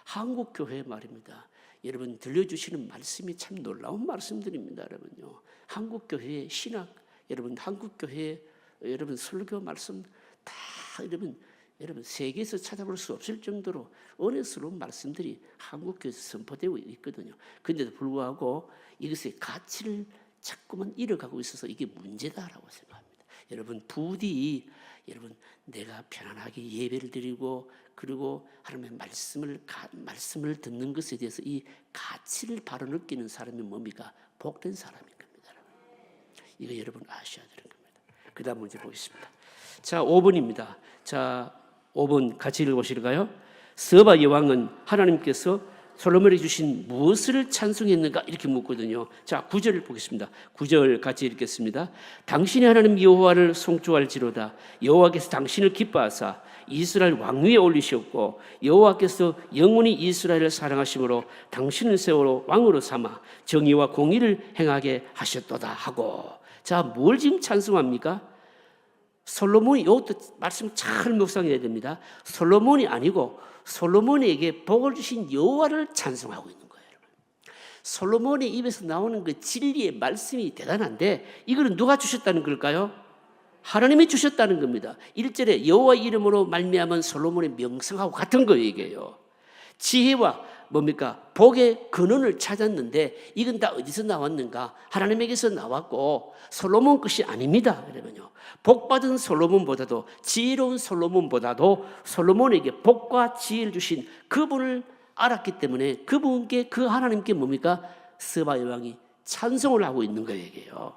한국 교회 말입니다. 여러분 들려주시는 말씀이 참 놀라운 말씀들입니다. 여러분요. 한국 교회의 신학, 여러분 한국 교회 여러분 설교 말씀 다 여러분 세계에서 찾아볼 수 없을 정도로 은혜스러운 말씀들이 한국 교회에서 선포되고 있거든요. 그런데도 불구하고 이것의 가치를 자꾸만 잃어가고 있어서 이게 문제다라고 생각합니다. 여러분 부디 여러분 내가 편안하게 예배를 드리고, 그리고 하나님의 말씀을 듣는 것에 대해서 이 가치를 바로 느끼는 사람이 뭡니까? 복된 사람인 겁니다. 이거 여러분 아셔야 되는 겁니다. 그 다음 문제 보겠습니다. 자, 5번입니다. 자, 5번 같이 읽어보실까요? 스바 여왕은 하나님께서 솔로몬에게 주신 무엇을 찬송했는가 이렇게 묻거든요. 자, 9절을 보겠습니다. 9절 같이 읽겠습니다. 당신의 하나님 여호와를 송축할지로다. 여호와께서 당신을 기뻐하사 이스라엘 왕위에 올리셨고, 여호와께서 영원히 이스라엘을 사랑하심으로 당신을 세우러 왕으로 삼아 정의와 공의를 행하게 하셨도다 하고. 자, 뭘 지금 찬송합니까? 솔로몬이, 이것도 말씀 잘 묵상해야 됩니다. 솔로몬이 아니고 솔로몬에게 복을 주신 여호와를 찬송하고 있는 거예요. 솔로몬의 입에서 나오는 그 진리의 말씀이 대단한데, 이거는 누가 주셨다는 걸까요? 하나님이 주셨다는 겁니다. 1절에 여호와 이름으로 말미암은 솔로몬의 명성하고 같은 거예요. 이게요. 지혜와 뭡니까? 복의 근원을 찾았는데 이건 다 어디서 나왔는가? 하나님에게서 나왔고 솔로몬 것이 아닙니다. 그러면요. 복받은 솔로몬보다도 지혜로운 솔로몬보다도 솔로몬에게 복과 지혜를 주신 그분을 알았기 때문에 그분께 그 하나님께 뭡니까? 스바 여왕이 찬송을 하고 있는 거예요.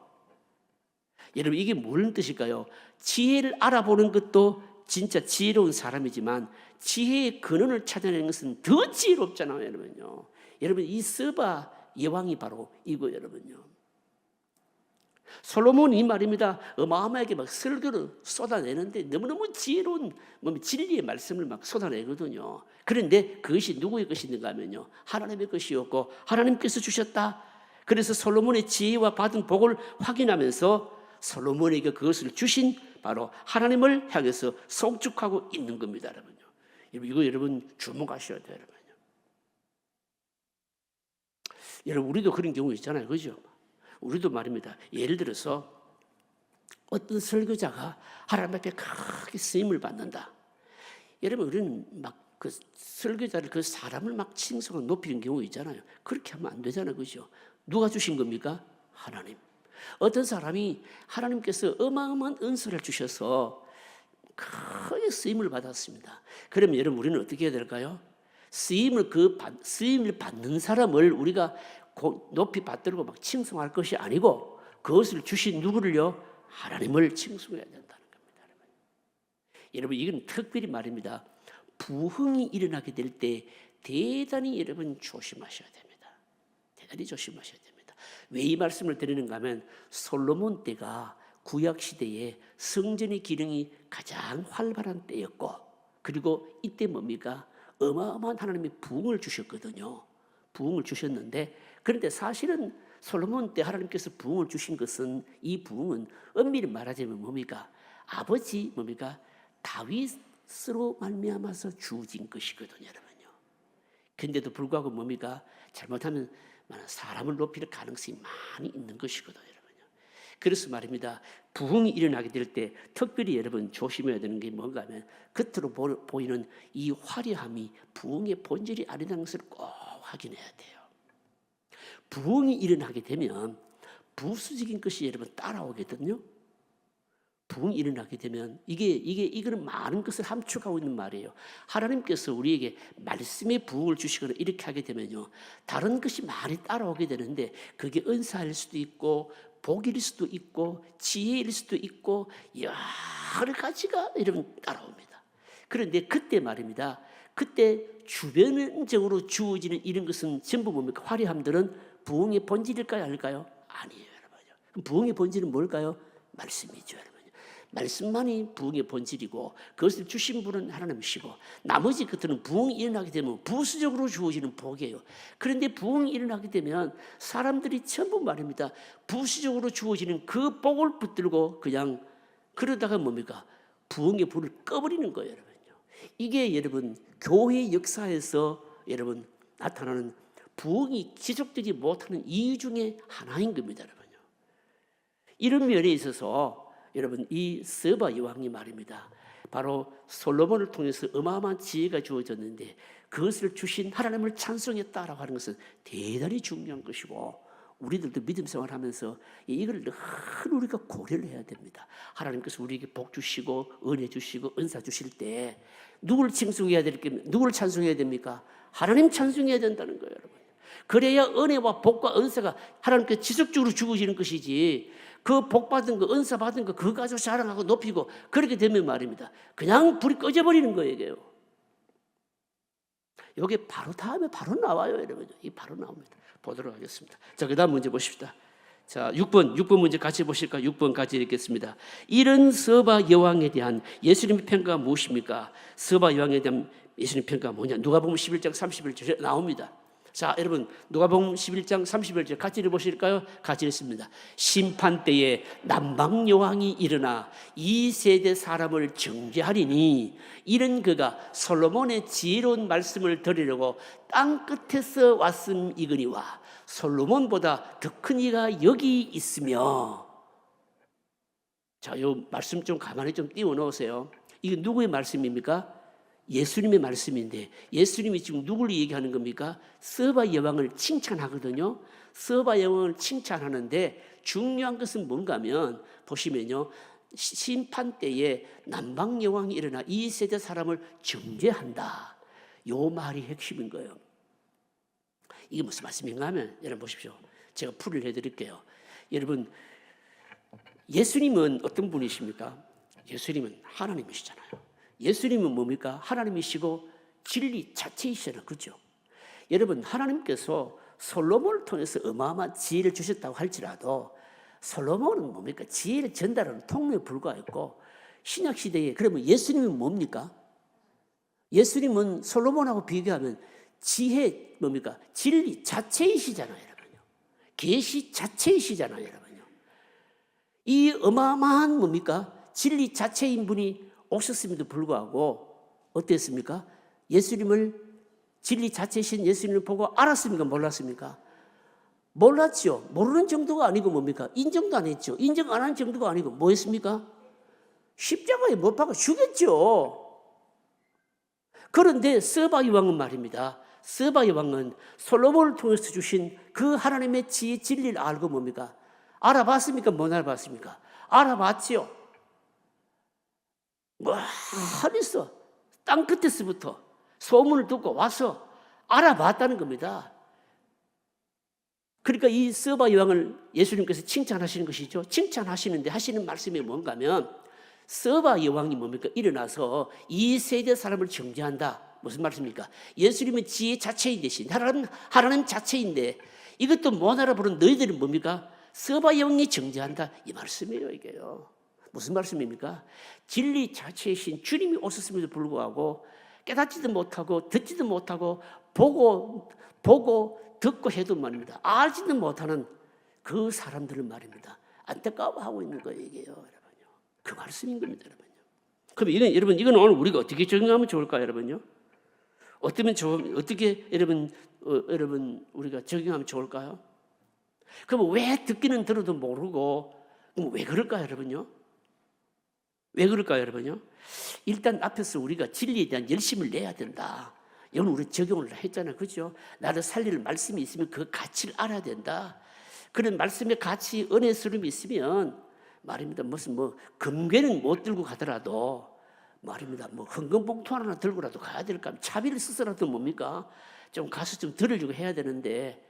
여러분 이게 무슨 뜻일까요? 지혜를 알아보는 것도 진짜 지혜로운 사람이지만 지혜의 근원을 찾아내는 것은 더 지혜롭잖아요, 여러분요. 여러분 이 스바 여왕이 바로 이거 여러분요. 솔로몬이 말입니다. 어마어마하게 막 설교를 쏟아내는데 너무너무 지혜로운 진리의 말씀을 막 쏟아내거든요. 그런데 그것이 누구의 것인가 하면요. 하나님의 것이었고 하나님께서 주셨다. 그래서 솔로몬의 지혜와 받은 복을 확인하면서 솔로몬에게 그것을 주신 바로 하나님을 향해서 송축하고 있는 겁니다, 여러분요. 이거 여러분 주목하셔야 돼요, 여러분요. 여러분 우리도 그런 경우 있잖아요, 그죠? 우리도 말입니다. 예를 들어서 어떤 설교자가 하나님 앞에 크게 쓰임을 받는다. 여러분 우리는 막 그 설교자를 그 사람을 막 칭송하고 높이는 경우 있잖아요. 그렇게 하면 안 되잖아요, 그죠? 누가 주신 겁니까? 하나님. 어떤 사람이 하나님께서 어마어마한 은사를 주셔서 크게 쓰임을 받았습니다. 그러면 여러분 우리는 어떻게 해야 될까요? 쓰임을 받는 사람을 우리가 높이 받들고 막 칭송할 것이 아니고 그것을 주신 누구를요? 하나님을 칭송해야 된다는 겁니다. 여러분 이건 특별히 말입니다. 부흥이 일어나게 될 때 대단히 여러분 조심하셔야 됩니다. 대단히 조심하셔야 됩니다. 왜 이 말씀을 드리는가 하면 솔로몬 때가 구약 시대에 성전의 기능이 가장 활발한 때였고 그리고 이때 뭡니까? 어마어마한 하나님의 부흥을 주셨거든요. 부흥을 주셨는데 그런데 사실은 솔로몬 때 하나님께서 부흥을 주신 것은 이 부흥은 엄밀히 말하자면 뭡니까? 아버지 뭡니까? 다윗으로 말미암아서 주어진 것이거든요, 여러분요. 그런데도 불구하고 뭡니까? 잘못하면 사람을 높일 가능성이 많이 있는 것이거든요, 여러분요. 그래서 말입니다. 부흥이 일어나게 될 때 특별히 여러분 조심해야 되는 게 뭔가 하면 겉으로 보이는 이 화려함이 부흥의 본질이 아니라는 것을 꼭 확인해야 돼요. 부흥이 일어나게 되면 부수적인 것이 여러분 따라오거든요. 부흥이 일어나게 되면 이거는 많은 것을 함축하고 있는 말이에요. 하나님께서 우리에게 말씀의 부흥을 주시거나 이렇게 하게 되면요, 다른 것이 많이 따라오게 되는데 그게 은사일 수도 있고 복일 수도 있고 지혜일 수도 있고 여러 가지가 여러분 따라옵니다. 그런데 그때 말입니다. 그때 주변적으로 주어지는 이런 것은 전부 뭡니까? 화려함들은 부흥의 본질일까요? 아닐까요? 아니에요, 여러분. 그럼 부흥의 본질은 뭘까요? 말씀이죠, 여러분. 말씀만이 부흥의 본질이고 그것을 주신 분은 하나님이시고 나머지 것들은 부흥이 일어나게 되면 부수적으로 주어지는 복이에요. 그런데 부흥이 일어나게 되면 사람들이 전부 말입니다. 부수적으로 주어지는 그 복을 붙들고 그냥 그러다가 뭡니까? 부흥의 불을 꺼버리는 거예요, 여러분요. 이게 여러분 교회 역사에서 여러분 나타나는 부흥이 지속되지 못하는 이유 중에 하나인 겁니다, 여러분요. 이런 면에 있어서 여러분 이 스바 여왕이 말입니다. 바로 솔로몬을 통해서 어마어마한 지혜가 주어졌는데 그것을 주신 하나님을 찬송했다라고 하는 것은 대단히 중요한 것이고 우리들도 믿음 생활하면서 이걸 늘 우리가 고려를 해야 됩니다. 하나님께서 우리에게 복 주시고 은혜 주시고 은사 주실 때 누구를 칭송해야 될까? 누구를 찬송해야 됩니까? 하나님 찬송해야 된다는 거예요, 여러분. 그래야 은혜와 복과 은사가 하나님께 지속적으로 주어지는 것이지 그 복 받은 거, 은사 받은 거 그거 가지고 자랑하고 높이고 그렇게 되면 말입니다. 그냥 불이 꺼져버리는 거예요. 이게 바로 다음에 바로 나와요, 여러분. 이 바로 나옵니다. 보도록 하겠습니다. 자, 그다음 문제 보십시다. 자, 6번 문제 같이 보실까? 6번 같이 읽겠습니다. 이런 스바 여왕에 대한 예수님의 평가가 무엇입니까? 스바 여왕에 대한 예수님의 평가가 뭐냐? 누가복음 11장 31절에 나옵니다. 자, 여러분 누가복음 11장 31절 같이 읽어보실까요? 같이 읽습니다. 심판 때에 남방 여왕이 일어나 이 세대 사람을 정죄하리니 이런 그가 솔로몬의 지혜로운 말씀을 들으려고 땅 끝에서 왔음이거니와 솔로몬보다 더 큰 이가 여기 있으며. 자, 이 말씀 좀 가만히 좀 띄워 놓으세요. 이게 누구의 말씀입니까? 예수님의 말씀인데 예수님이 지금 누구를 얘기하는 겁니까? 스바 여왕을 칭찬하거든요. 스바 여왕을 칭찬하는데 중요한 것은 뭔가 하면 보시면요. 심판 때에 남방 여왕이 일어나 이 세대 사람을 정죄한다. 요 말이 핵심인 거예요. 이게 무슨 말씀인가 하면 여러분 보십시오. 제가 풀이를 해드릴게요. 여러분 예수님은 어떤 분이십니까? 예수님은 하나님이시잖아요. 예수님은 뭡니까? 하나님이시고 진리 자체이시잖아요. 그렇죠? 여러분 하나님께서 솔로몬을 통해서 어마어마한 지혜를 주셨다고 할지라도 솔로몬은 뭡니까? 지혜를 전달하는 통로에 불과했고 신약시대에 그러면 예수님은 뭡니까? 예수님은 솔로몬하고 비교하면 지혜 뭡니까? 진리 자체이시잖아요. 여러분요. 계시 자체이시잖아요. 여러분요. 이 어마어마한 뭡니까? 진리 자체인 분이 오셨음에도 불구하고 어땠습니까? 예수님을 진리 자체이신 예수님을 보고 알았습니까? 몰랐습니까? 몰랐죠. 모르는 정도가 아니고 뭡니까? 인정도 안 했죠. 인정 안 한 정도가 아니고 뭐 했습니까? 십자가에 못 박아 죽였죠. 그런데 스바이 왕은 말입니다. 스바이 왕은 솔로몬을 통해서 주신 그 하나님의 지혜 진리를 알고 뭡니까? 알아봤습니까? 못 알아봤습니까? 알아봤지요. 하늘에서 땅 끝에서부터 소문을 듣고 와서 알아봤다는 겁니다. 그러니까 이 스바 여왕을 예수님께서 칭찬하시는 것이죠. 칭찬하시는데 하시는 말씀이 뭔가 하면 스바 여왕이 뭡니까? 일어나서 이 세대 사람을 정죄한다. 무슨 말씀입니까? 예수님은 지혜 자체인 대신 하나님 자체인데 이것도 못 알아보는 너희들은 뭡니까? 스바 여왕이 정죄한다. 이 말씀이에요. 이게요. 무슨 말씀입니까? 진리 자체이신 주님이 오셨음에도 불구하고 깨닫지도 못하고 듣지도 못하고 보고 듣고 해도 말입니다. 알지도 못하는 그 사람들을 말입니다. 안타까워하고 있는 거예요. 이게요. 여러분요. 그 말씀인 겁니다. 여러분요. 그럼 이건 오늘 우리가 어떻게 적용하면 좋을까요? 여러분요. 어떻게 여러분 우리가 적용하면 좋을까요? 그럼 왜 듣기는 들어도 모르고 그럼 왜 그럴까요? 여러분요. 왜 그럴까요, 여러분요? 일단 앞에서 우리가 진리에 대한 열심을 내야 된다. 이건 우리 적용을 했잖아요. 그죠? 나를 살릴 말씀이 있으면 그 가치를 알아야 된다. 그런 말씀의 가치, 은혜스러움이 있으면 말입니다. 무슨 금괴는 못 들고 가더라도 말입니다. 헌금봉투 하나 들고라도 가야 될까? 차비를 써서라도 뭡니까? 좀 가서 좀 들으려고 해야 되는데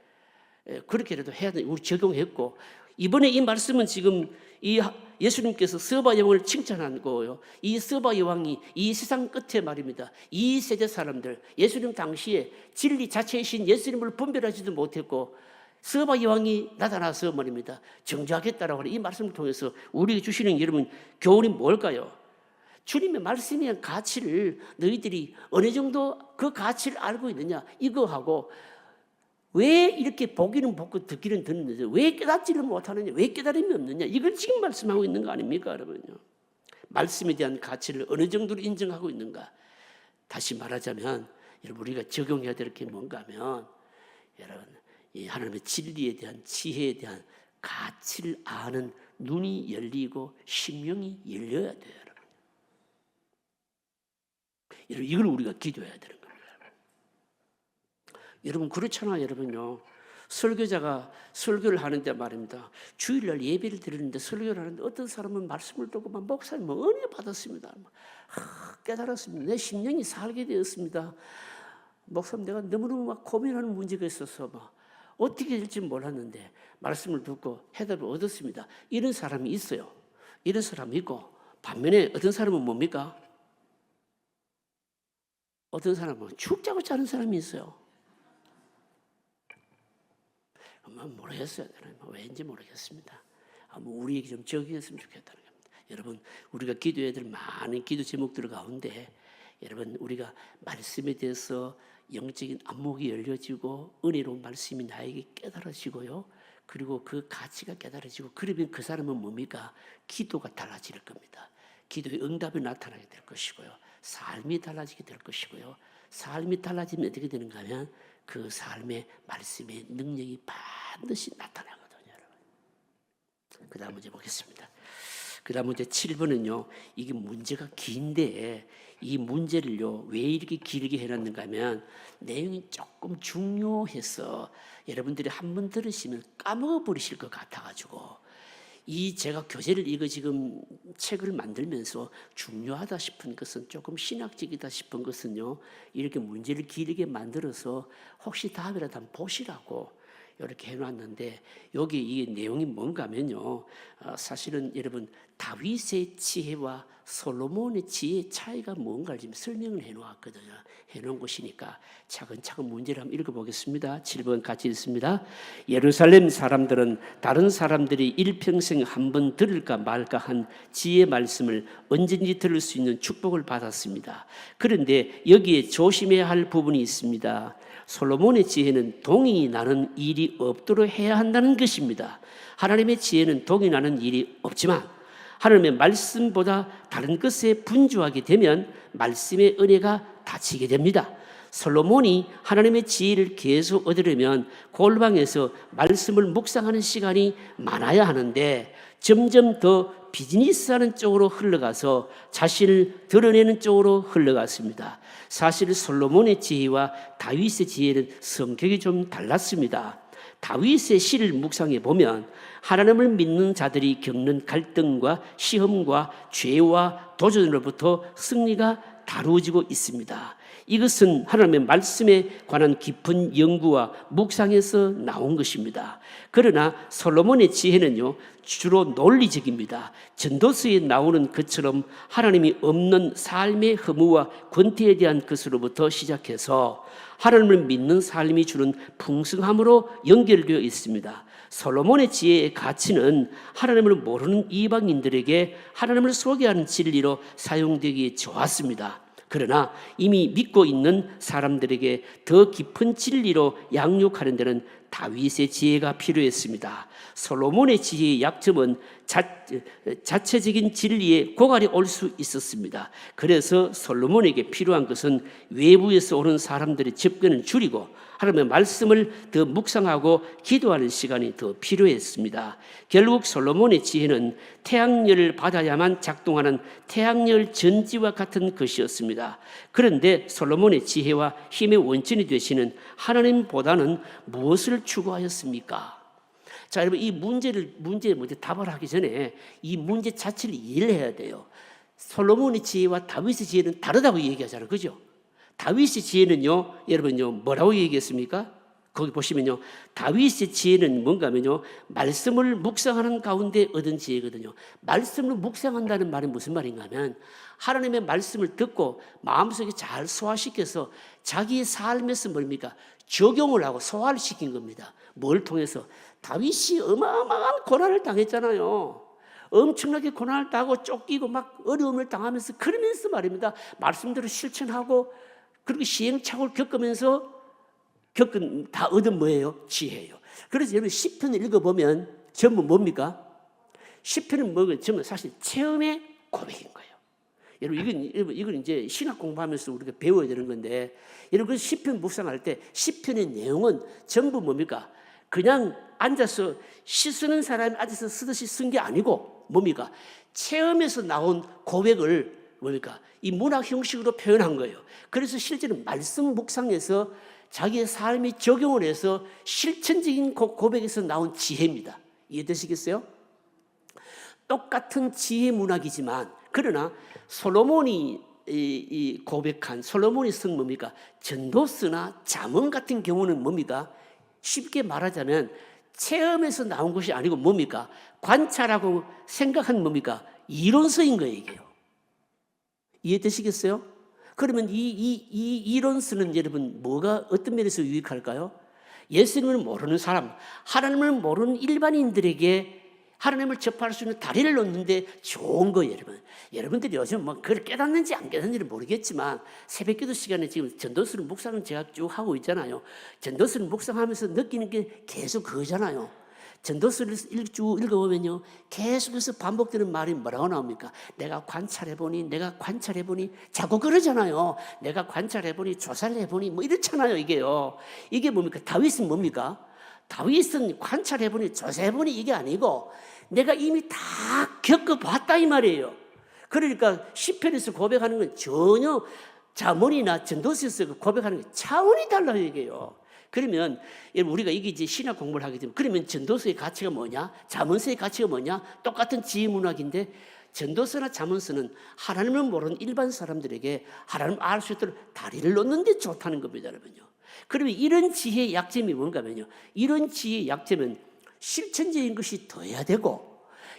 그렇게라도 해야 돼. 우리 적용했고 이번에 이 말씀은 지금 이 예수님께서 스바 여왕을 칭찬한 거예요. 이 스바 여왕이 이 세상 끝에 말입니다. 이 세대 사람들 예수님 당시에 진리 자체이신 예수님을 분별하지도 못했고 스바 여왕이 나타나서 말입니다. 정죄하겠다라고 하는 이 말씀을 통해서 우리에게 주시는 여러분 교훈이 뭘까요? 주님의 말씀에 대한 가치를 너희들이 어느 정도 그 가치를 알고 있느냐 이거하고 왜 이렇게 보기는 보고 듣기는 듣는데 왜 깨닫지를 못하느냐 왜 깨달음이 없느냐 이걸 지금 말씀하고 있는 거 아닙니까 여러분요. 말씀에 대한 가치를 어느 정도로 인정하고 있는가. 다시 말하자면 여러분 우리가 적용해야 될 게 뭔가 하면 여러분 이 하나님의 진리에 대한 지혜에 대한 가치를 아는 눈이 열리고 심령이 열려야 돼요. 여러분 이걸 우리가 기도해야 되는 겁니다. 여러분 그렇잖아요. 여러분요. 설교자가 설교를 하는데 말입니다. 주일날 예배를 드리는데 설교를 하는데 어떤 사람은 말씀을 듣고 목사님 은혜 받았습니다. 깨달았습니다. 내 심령이 살게 되었습니다. 목사님 내가 너무너무 막 고민하는 문제가 있어서 어떻게 될지 몰랐는데 말씀을 듣고 해답을 얻었습니다. 이런 사람이 있어요. 이런 사람이 있고 반면에 어떤 사람은 뭡니까? 어떤 사람은 죽자고 자는 사람이 있어요. 모르겠어요. 왠지 모르겠습니다. 우리에게 좀 적용했으면 좋겠다는 겁니다. 여러분 우리가 기도해야 될 많은 기도 제목들 가운데 여러분 우리가 말씀에 대해서 영적인 안목이 열려지고 은혜로운 말씀이 나에게 깨달아지고요. 그리고 그 가치가 깨달아지고 그러면 그 사람은 뭡니까? 기도가 달라질 겁니다. 기도의 응답이 나타나게 될 것이고요. 삶이 달라지게 될 것이고요. 삶이 달라지면 어떻게 되는가 하면 그 삶의 말씀의 능력이 반드시 나타나거든요. 여러분. 그 다음 문제 보겠습니다. 그다음 이제 7번은요. 이게 문제가 긴데 이 문제를요 왜 이렇게 길게 해놨는가 하면 내용이 조금 중요해서 여러분들이 한번 들으시면 까먹어 버리실 것 같아가지고 이 제가 교재를 이거 지금 책을 만들면서 중요하다 싶은 것은 조금 신학적이다 싶은 것은요 이렇게 문제를 길게 만들어서 혹시 다음이라도 한번 보시라고 이렇게 해놨는데 여기 이 내용이 뭔가 하면요 사실은 여러분 다윗의 지혜와 솔로몬의 지혜의 차이가 뭔가를 지금 설명을 해놓았거든요. 해놓은 것이니까 차근차근 문제를 한번 읽어보겠습니다. 7번 같이 읽습니다. 예루살렘 사람들은 다른 사람들이 일평생 한번 들을까 말까 한 지혜의 말씀을 언제든지 들을 수 있는 축복을 받았습니다. 그런데 여기에 조심해야 할 부분이 있습니다. 솔로몬의 지혜는 동이 나는 일이 없도록 해야 한다는 것입니다. 하나님의 지혜는 동이 나는 일이 없지만 하나님의 말씀보다 다른 것에 분주하게 되면 말씀의 은혜가 닫히게 됩니다. 솔로몬이 하나님의 지혜를 계속 얻으려면 골방에서 말씀을 묵상하는 시간이 많아야 하는데 점점 더 비즈니스하는 쪽으로 흘러가서 자신을 드러내는 쪽으로 흘러갔습니다. 사실 솔로몬의 지혜와 다윗의 지혜는 성격이 좀 달랐습니다. 다윗의 시를 묵상해 보면 하나님을 믿는 자들이 겪는 갈등과 시험과 죄와 도전으로부터 승리가 다루어지고 있습니다. 이것은 하나님의 말씀에 관한 깊은 연구와 묵상에서 나온 것입니다. 그러나 솔로몬의 지혜는요 주로 논리적입니다. 전도서에 나오는 것처럼 하나님이 없는 삶의 허무와 권태에 대한 것으로부터 시작해서 하나님을 믿는 삶이 주는 풍성함으로 연결되어 있습니다. 솔로몬의 지혜의 가치는 하나님을 모르는 이방인들에게 하나님을 소개하는 진리로 사용되기에 좋았습니다. 그러나 이미 믿고 있는 사람들에게 더 깊은 진리로 양육하는 데는 다윗의 지혜가 필요했습니다. 솔로몬의 지혜의 약점은 자체적인 진리에 고갈이 올 수 있었습니다. 그래서 솔로몬에게 필요한 것은 외부에서 오는 사람들의 접근을 줄이고 하나님의 말씀을 더 묵상하고 기도하는 시간이 더 필요했습니다. 결국 솔로몬의 지혜는 태양열을 받아야만 작동하는 태양열 전지와 같은 것이었습니다. 그런데 솔로몬의 지혜와 힘의 원천이 되시는 하나님보다는 무엇을 추구하였습니까? 자, 여러분 이 문제에 먼저 답을 하기 전에 이 문제 자체를 이해를 해야 돼요. 솔로몬의 지혜와 다윗의 지혜는 다르다고 얘기하잖아요. 그죠? 다윗의 지혜는요, 여러분요, 뭐라고 얘기했습니까? 거기 보시면요, 다윗의 지혜는 뭔가 하면요, 말씀을 묵상하는 가운데 얻은 지혜거든요. 말씀을 묵상한다는 말이 무슨 말인가 하면 하나님의 말씀을 듣고 마음속에 잘 소화시켜서 자기의 삶에서 뭡니까? 적용을 하고 소화를 시킨 겁니다. 뭘 통해서? 다윗이 어마어마한 고난을 당했잖아요. 엄청나게 고난을 당하고 쫓기고 막 어려움을 당하면서 그러면서 말입니다. 말씀대로 실천하고 그리고 시행착오를 겪으면서 다 얻은 뭐예요? 지혜예요. 그래서 여러분 시편을 읽어보면 전부 뭡니까? 시편은 뭐예요? 전부 사실 체험의 고백인 거예요. 여러분 이건 이제 신학 공부하면서 우리가 배워야 되는 건데 여러분 그 시편 묵상할 때 시편의 내용은 전부 뭡니까? 그냥 앉아서 시 쓰는 사람이 앉아서 쓰듯이 쓴 게 아니고 뭡니까? 체험에서 나온 고백을 뭡니까? 이 문학 형식으로 표현한 거예요. 그래서 실제로 말씀 묵상에서 자기의 삶이 적용을 해서 실천적인 고백에서 나온 지혜입니다. 이해되시겠어요? 똑같은 지혜 문학이지만 그러나 솔로몬이 고백한 솔로몬이 쓴 뭡니까? 전도서나 잠언 같은 경우는 뭡니까? 쉽게 말하자면 체험에서 나온 것이 아니고 뭡니까? 관찰하고 생각한 뭡니까? 이론서인 거예요, 이게요. 이해되시겠어요? 그러면 이 이론서는 여러분 뭐가 어떤 면에서 유익할까요? 예수님을 모르는 사람, 하나님을 모르는 일반인들에게 하나님을 접할 수 있는 다리를 놓는데 좋은 거예요, 여러분. 여러분들이 요즘 뭐 그걸 깨닫는지 안 깨닫는지는 모르겠지만 새벽기도 시간에 지금 전도서를 묵상을 제가 쭉 하고 있잖아요. 전도서를 묵상하면서 느끼는 게 계속 그거잖아요. 전도서를 쭉 읽어보면요 계속해서 반복되는 말이 뭐라고 나옵니까? 내가 관찰해보니 자꾸 그러잖아요. 내가 관찰해보니 조사를 해보니 뭐 이렇잖아요. 이게요. 이게 뭡니까? 다윗은 뭡니까? 다윗은 관찰해보니 조사해보니 이게 아니고 내가 이미 다 겪어봤다 이 말이에요. 그러니까 시편에서 고백하는 건 전혀 잠언이나 전도서에서 고백하는 게 차원이 달라요 이게요. 그러면 우리가 이게 이제 신학 공부를 하게 되면 그러면 전도서의 가치가 뭐냐? 잠언서의 가치가 뭐냐? 똑같은 지혜문학인데 전도서나 잠언서는 하나님을 모르는 일반 사람들에게 하나님을 알 수 있도록 다리를 놓는 데 좋다는 겁니다, 여러분요. 그러면 이런 지혜의 약점이 뭔가 하면요. 이런 지혜의 약점은 실천적인 것이 더해야 되고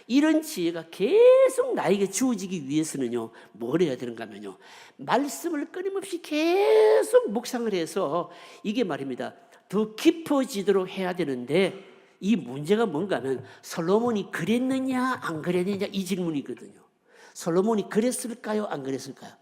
이런 지혜가 계속 나에게 주어지기 위해서는요. 뭘 해야 되는가 하면요. 말씀을 끊임없이 계속 묵상을 해서 이게 말입니다. 더 깊어지도록 해야 되는데 이 문제가 뭔가 하면 솔로몬이 그랬느냐 안 그랬느냐 이 질문이거든요. 솔로몬이 그랬을까요 안 그랬을까요?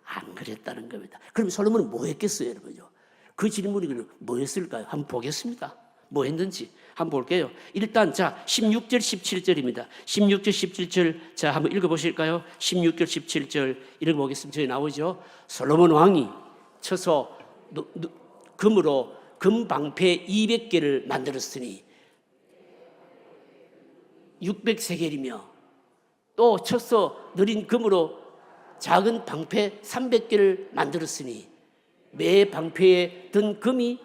안 그랬다는 겁니다. 그럼 솔로몬은 뭐 했겠어요 여러분요? 그 질문이 뭐였을까요? 한번 보겠습니다. 뭐 했는지 한번 볼게요. 일단 자 16절 17절입니다. 16절 17절 자 한번 읽어보실까요? 16절 17절 읽어보겠습니다. 저기 나오죠. 솔로몬 왕이 쳐서 금으로 금방패 200개를 만들었으니 600세겔이며 또 쳐서 느린 금으로 작은 방패 300개를 만들었으니 매 방패에 든 금이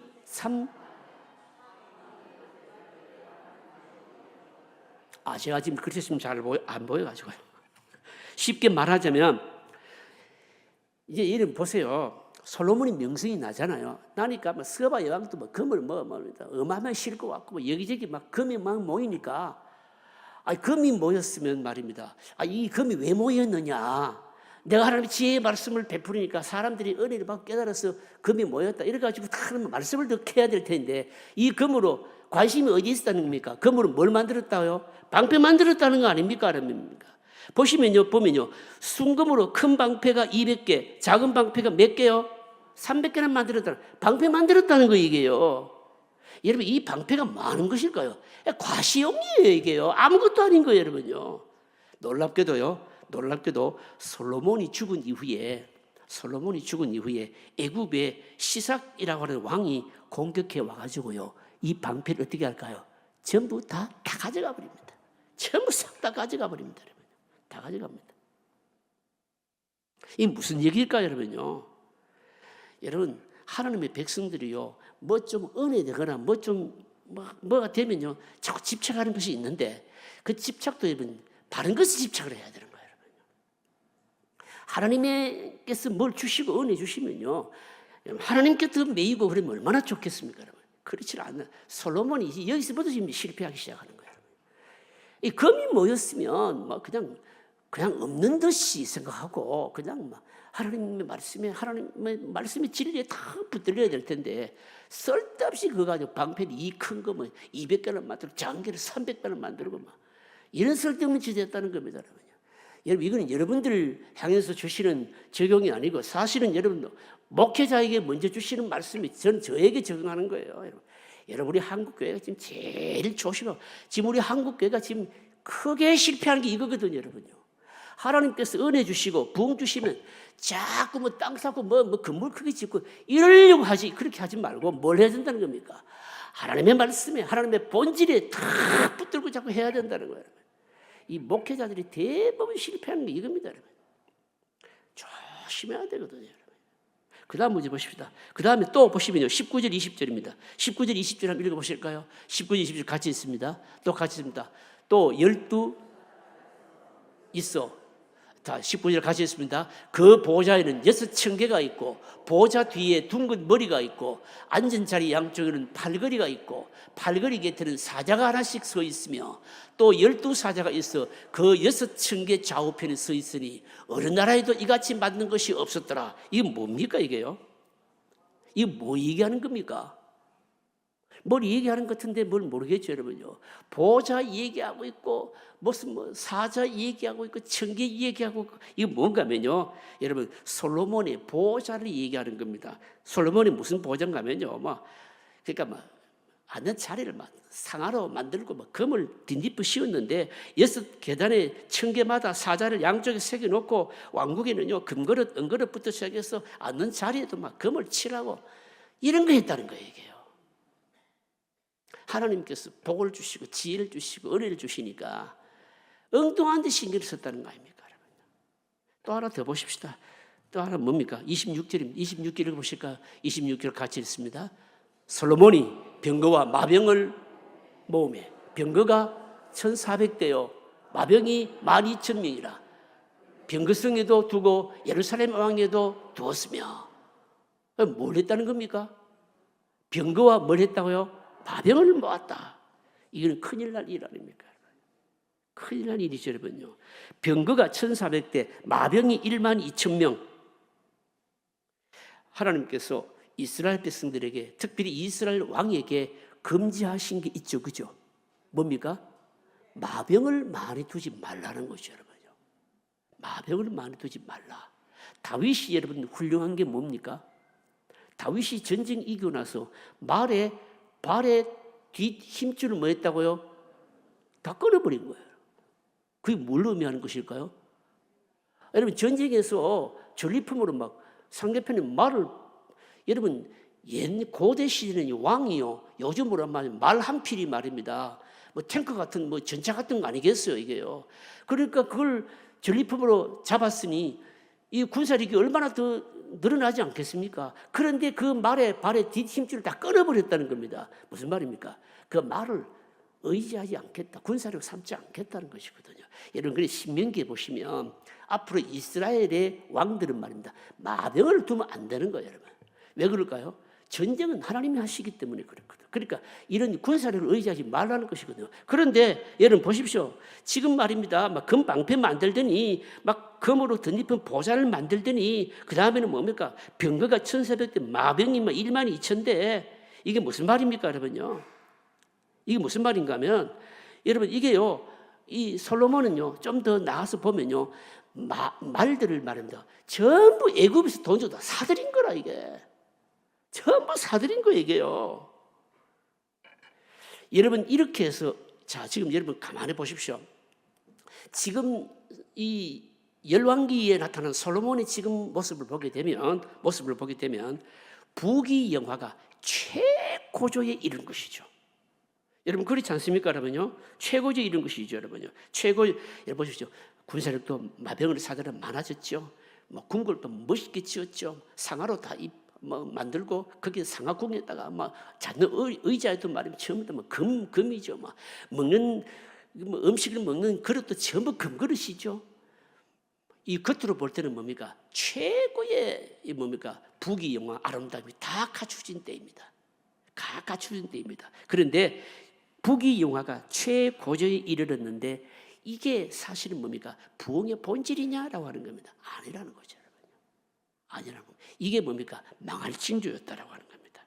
제가 지금 그렇게 했으면 잘 안 보여가지고요. 쉽게 말하자면 이제 이름 보세요. 솔로몬이 명성이 나잖아요. 나니까 스바 여왕도 금을 어마어마하게 싣고 왔고 여기저기 막 금이 막 모이니까 금이 모였으면 말입니다. 이 금이 왜 모였느냐? 내가 하나님의 지혜의 말씀을 베푸니까 사람들이 은혜를 받고 깨달아서 금이 모였다. 이래가지고 다 말씀을 듣게 해야 될 텐데 이 금으로 관심이 어디 있었다는 겁니까? 금으로 뭘 만들었다고요? 방패 만들었다는 거 아닙니까? 아닙니까? 보면요. 순금으로 큰 방패가 200개, 작은 방패가 몇 개요? 300개나 만들었다는 방패 만들었다는 거 이게요. 여러분 이 방패가 많은 것일까요? 과시용이에요 이게요. 아무것도 아닌 거예요 여러분요. 놀랍게도 솔로몬이 죽은 이후에 애굽의 시삭이라고 하는 왕이 공격해 와가지고요. 이 방패를 어떻게 할까요? 전부 다 가져가 버립니다. 전부 싹 다 가져가 버립니다. 여러분. 다 가져갑니다. 이 무슨 얘기일까요 여러분요? 여러분 하나님의 백성들이요. 뭐 좀 은혜되거나 뭐가 되면요. 자꾸 집착하는 것이 있는데 그 집착도 여러분 바른 것에 집착을 해야 되는 거예요. 여러분. 하나님께서 뭘 주시고 은혜 주시면요. 하나님께 매이고 그러면 얼마나 좋겠습니까 여러분. 그렇지 않나. 솔로몬이 여기서부터 지금 실패하기 시작하는 거예요. 이 금이 모였으면 그냥 없는 듯이 생각하고 그냥 하나님의 말씀의 진리에 다 붙들려야 될 텐데 쓸데없이 그거 가지고 방패를 이 큰 거 200개를 만들고 장기를 300개를 만들고 이런 쓸데없는 짓을 했다는 겁니다. 여러분 이거는 여러분들 향해서 주시는 적용이 아니고 사실은 여러분 목회자에게 먼저 주시는 말씀이 저에게 적용하는 거예요. 여러분 우리 한국교회가 지금 제일 조심하고 지금 우리 한국교회가 지금 크게 실패하는 게 이거거든요. 여러분요. 하나님께서 은혜 주시고 부흥 주시면 자꾸 땅 사고 건물 크게 짓고 이러려고 하지. 그렇게 하지 말고 뭘 해야 된다는 겁니까? 하나님의 말씀에 하나님의 본질에 탁 붙들고 자꾸 해야 된다는 거예요. 이 목회자들이 대부분 실패하는 게 이겁니다. 여러분. 조심해야 되거든요. 여러분. 그 다음 문제 보십시다. 그 다음에 또 보시면요. 19절 20절입니다. 19절 20절 한번 읽어보실까요? 19절 20절 같이 있습니다. 또 같이 있습니다. 또 12 있어. 자, 19절 같이 있습니다. 그 보좌에는 6층계가 있고 보좌 뒤에 둥근 머리가 있고 앉은 자리 양쪽에는 팔걸이가 있고 팔걸이 곁에는 사자가 하나씩 서 있으며 또 12사자가 있어 그 6층계 좌우편에 서 있으니 어느 나라에도 이같이 만든 것이 없었더라. 이게 뭡니까 이게요? 이게 뭐 얘기하는 겁니까? 뭘 얘기하는 것 같은데 뭘 모르겠죠 여러분요. 보좌 얘기하고 있고 무슨 사자 얘기하고 있고 청계 얘기하고 있고 이거 뭔가면요. 여러분 솔로몬의 보좌를 얘기하는 겁니다. 솔로몬이 무슨 보좌인가 하면요. 그러니까 앉는 자리를 상하로 만들고 금을 딘디프 씌웠는데 6계단의 층계마다 사자를 양쪽에 새겨놓고 왕국에는요 금그릇, 은그릇부터 시작해서 앉는 자리에도 금을 칠하고 이런 거 했다는 거예요. 이게요. 하나님께서 복을 주시고 지혜를 주시고 은혜를 주시니까 엉뚱한 데 신경을 썼다는 거 아닙니까? 또 하나 더 보십시다. 또 하나 뭡니까? 26절입니다. 26절을 보실까요? 26절 같이 읽습니다. 솔로몬이 병거와 마병을 모으매 병거가 1400대요 마병이 12,000명이라 병거성에도 두고 예루살렘 왕에도 두었으며 뭘 했다는 겁니까? 병거와 뭘 했다고요? 마병을 모았다. 이건 큰일 날 일 아닙니까? 큰일 날 일이죠, 여러분요. 병거가 1400대, 마병이 12,000명. 하나님께서 이스라엘 백성들에게, 특별히 이스라엘 왕에게 금지하신 게 있죠, 그죠? 뭡니까? 마병을 많이 두지 말라는 것이죠, 여러분요. 마병을 많이 두지 말라. 다윗이 여러분 훌륭한 게 뭡니까? 다윗이 전쟁 이기고 나서 발에 뒷 힘줄을 뭐 했다고요? 다 끊어버린 거예요. 그게 뭘 의미하는 것일까요? 여러분 전쟁에서 전리품으로 막 상대편의 말을 여러분 옛 고대 시대는 왕이요 요즘으로 하면 말 한 필이 말입니다. 뭐 탱크 같은 뭐 전차 같은 거 아니겠어요 이게요. 그러니까 그걸 전리품으로 잡았으니 이 군사력이 얼마나 더 늘어나지 않겠습니까? 그런데 그 말의 발의 뒷힘줄을 다 끊어버렸다는 겁니다. 무슨 말입니까? 그 말을 의지하지 않겠다. 군사력 삼지 않겠다는 것이거든요. 여러분, 그래 신명기에 보시면 앞으로 이스라엘의 왕들은 말입니다. 마병을 두면 안 되는 거예요, 여러분. 왜 그럴까요? 전쟁은 하나님이 하시기 때문에 그렇거든요. 그러니까 이런 군사력을 의지하지 말라는 것이거든요. 그런데 여러분 보십시오. 지금 말입니다. 막 금방패 만들더니 막 금으로 덧입힌 보좌를 만들더니 그 다음에는 뭡니까? 병거가 1,400대, 마병이 막 12,000대. 이게 무슨 말입니까, 여러분요? 이게 무슨 말인가 하면 여러분 이게요. 이 솔로몬은요. 좀 더 나가서 보면요. 말들을 말합니다. 전부 애굽에서 돈 주다 사들인 거라 이게. 전부 사들인 거예요 이게요. 여러분 이렇게 해서 자 지금 여러분 가만히 보십시오. 지금 이 열왕기에 나타난 솔로몬의 지금 모습을 보게 되면 부귀 영화가 최고조에 이른 것이죠. 여러분 그렇지 않습니까, 여러분요? 최고조에 이른 것이죠, 여러분요. 여러분 보십시오. 군사력도 마병을 사들은 많아졌죠. 뭐 궁궐도 멋있게 지었죠. 상하로 다 만들고 거기에 상하궁에다가 막 잡는 의자에도 말이면 처음부터 뭐 금이죠. 막 먹는 뭐 음식을 먹는 그릇도 전부 금그릇이죠. 이 겉으로 볼 때는 뭡니까? 최고의 뭡니까? 부귀 영화 아름다움이 다 갖추어진 때입니다. 다 갖추어진 때입니다. 그런데 부귀 영화가 최고조에 이르렀는데 이게 사실은 뭡니까? 부흥의 본질이냐라고 하는 겁니다. 아니라는 거죠. 아니라는 겁니다. 이게 뭡니까? 망할 징조였다라고 하는 겁니다.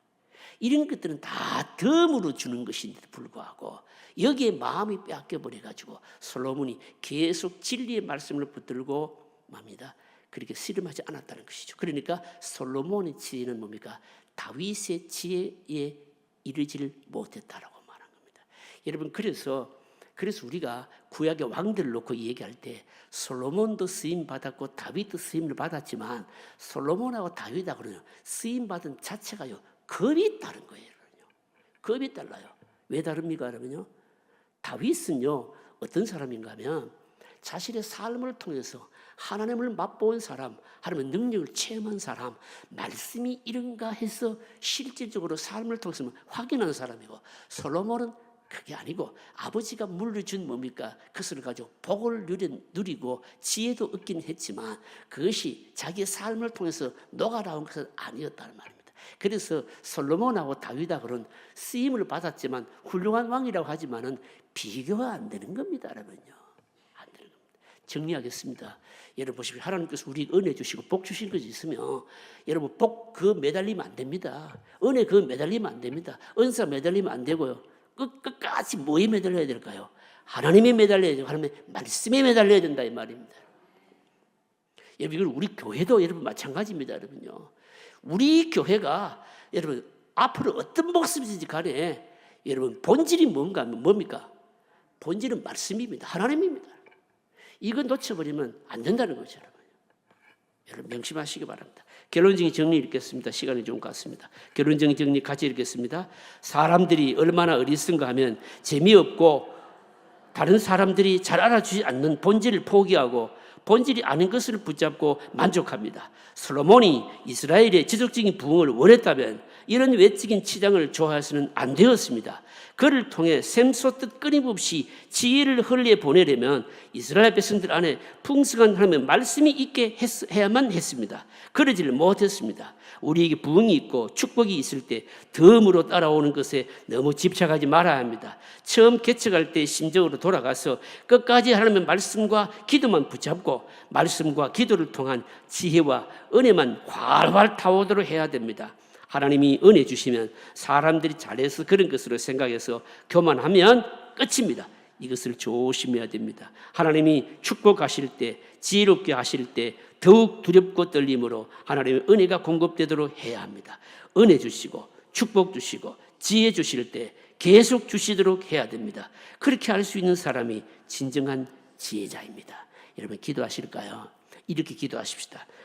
이런 것들은 다 덤으로 주는 것인데도 불구하고 여기에 마음이 빼앗겨버려가지고 솔로몬이 계속 진리의 말씀을 붙들고 맙니다. 그렇게 씨름하지 않았다는 것이죠. 그러니까 솔로몬의 지혜는 뭡니까? 다윗의 지혜에 이르지를 못했다라고 말한 겁니다. 여러분 그래서 우리가 구약의 왕들을 놓고 얘기할 때 솔로몬도 쓰임 받았고 다윗도 쓰임을 받았지만 솔로몬하고 다윗하고는 쓰임 받은 자체가요 급이 다른 거예요. 급이 달라요. 왜 다릅니까? 그러면요 다윗은요 어떤 사람인가 하면 자신의 삶을 통해서 하나님을 맛본 사람, 하나님의 능력을 체험한 사람, 말씀이 이런가 해서 실질적으로 삶을 통해서 확인한 사람이고 솔로몬은 그게 아니고 아버지가 물려준 뭡니까? 그것을 가지고 복을 누리고 지혜도 얻긴 했지만 그것이 자기의 삶을 통해서 녹아나온 것은 아니었다는 말입니다. 그래서 솔로몬하고 다윗하고는 쓰임을 받았지만 훌륭한 왕이라고 하지만은 비교가 안 되는 겁니다, 여러분요. 안 되는 겁니다. 정리하겠습니다. 여러분 보십시오. 하나님께서 우리 은혜 주시고 복 주신 것이 있으면 여러분 복 그 매달리면 안 됩니다. 은혜 그 매달리면 안 됩니다. 은사 매달리면 안 되고요. 끝까지 뭐에 매달려야 될까요? 하나님에 매달려야 되고 하나님의 말씀에 매달려야 된다 이 말입니다. 여러분 이건 우리 교회도 여러분 마찬가지입니다, 여러분요. 우리 교회가 여러분 앞으로 어떤 모습이든지 간에 여러분 본질이 뭡니까? 본질은 말씀입니다. 하나님입니다. 이건 놓쳐버리면 안 된다는 거죠, 여러분. 여러분 명심하시기 바랍니다. 결론적인 정리 읽겠습니다. 시간이 좀 갔습니다. 결론적인 정리 같이 읽겠습니다. 사람들이 얼마나 어리석은가 하면 재미없고 다른 사람들이 잘 알아주지 않는 본질을 포기하고 본질이 아닌 것을 붙잡고 만족합니다. 솔로몬이 이스라엘의 지속적인 부흥을 원했다면 이런 외적인 치장을 좋아해서는 안 되었습니다. 그를 통해 샘솟듯 끊임없이 지혜를 흘려 보내려면 이스라엘 백성들 안에 풍성한 하나님의 말씀이 있게 해야만 했습니다. 그러지를 못했습니다. 우리에게 부흥이 있고 축복이 있을 때 덤으로 따라오는 것에 너무 집착하지 말아야 합니다. 처음 개척할 때 심정으로 돌아가서 끝까지 하나님의 말씀과 기도만 붙잡고 말씀과 기도를 통한 지혜와 은혜만 활활 타오도록 해야 됩니다. 하나님이 은혜 주시면 사람들이 잘해서 그런 것으로 생각해서 교만하면 끝입니다. 이것을 조심해야 됩니다. 하나님이 축복하실 때, 지혜롭게 하실 때 더욱 두렵고 떨림으로 하나님의 은혜가 공급되도록 해야 합니다. 은혜 주시고 축복 주시고 지혜 주실 때 계속 주시도록 해야 됩니다. 그렇게 할 수 있는 사람이 진정한 지혜자입니다. 여러분 기도하실까요? 이렇게 기도하십시다.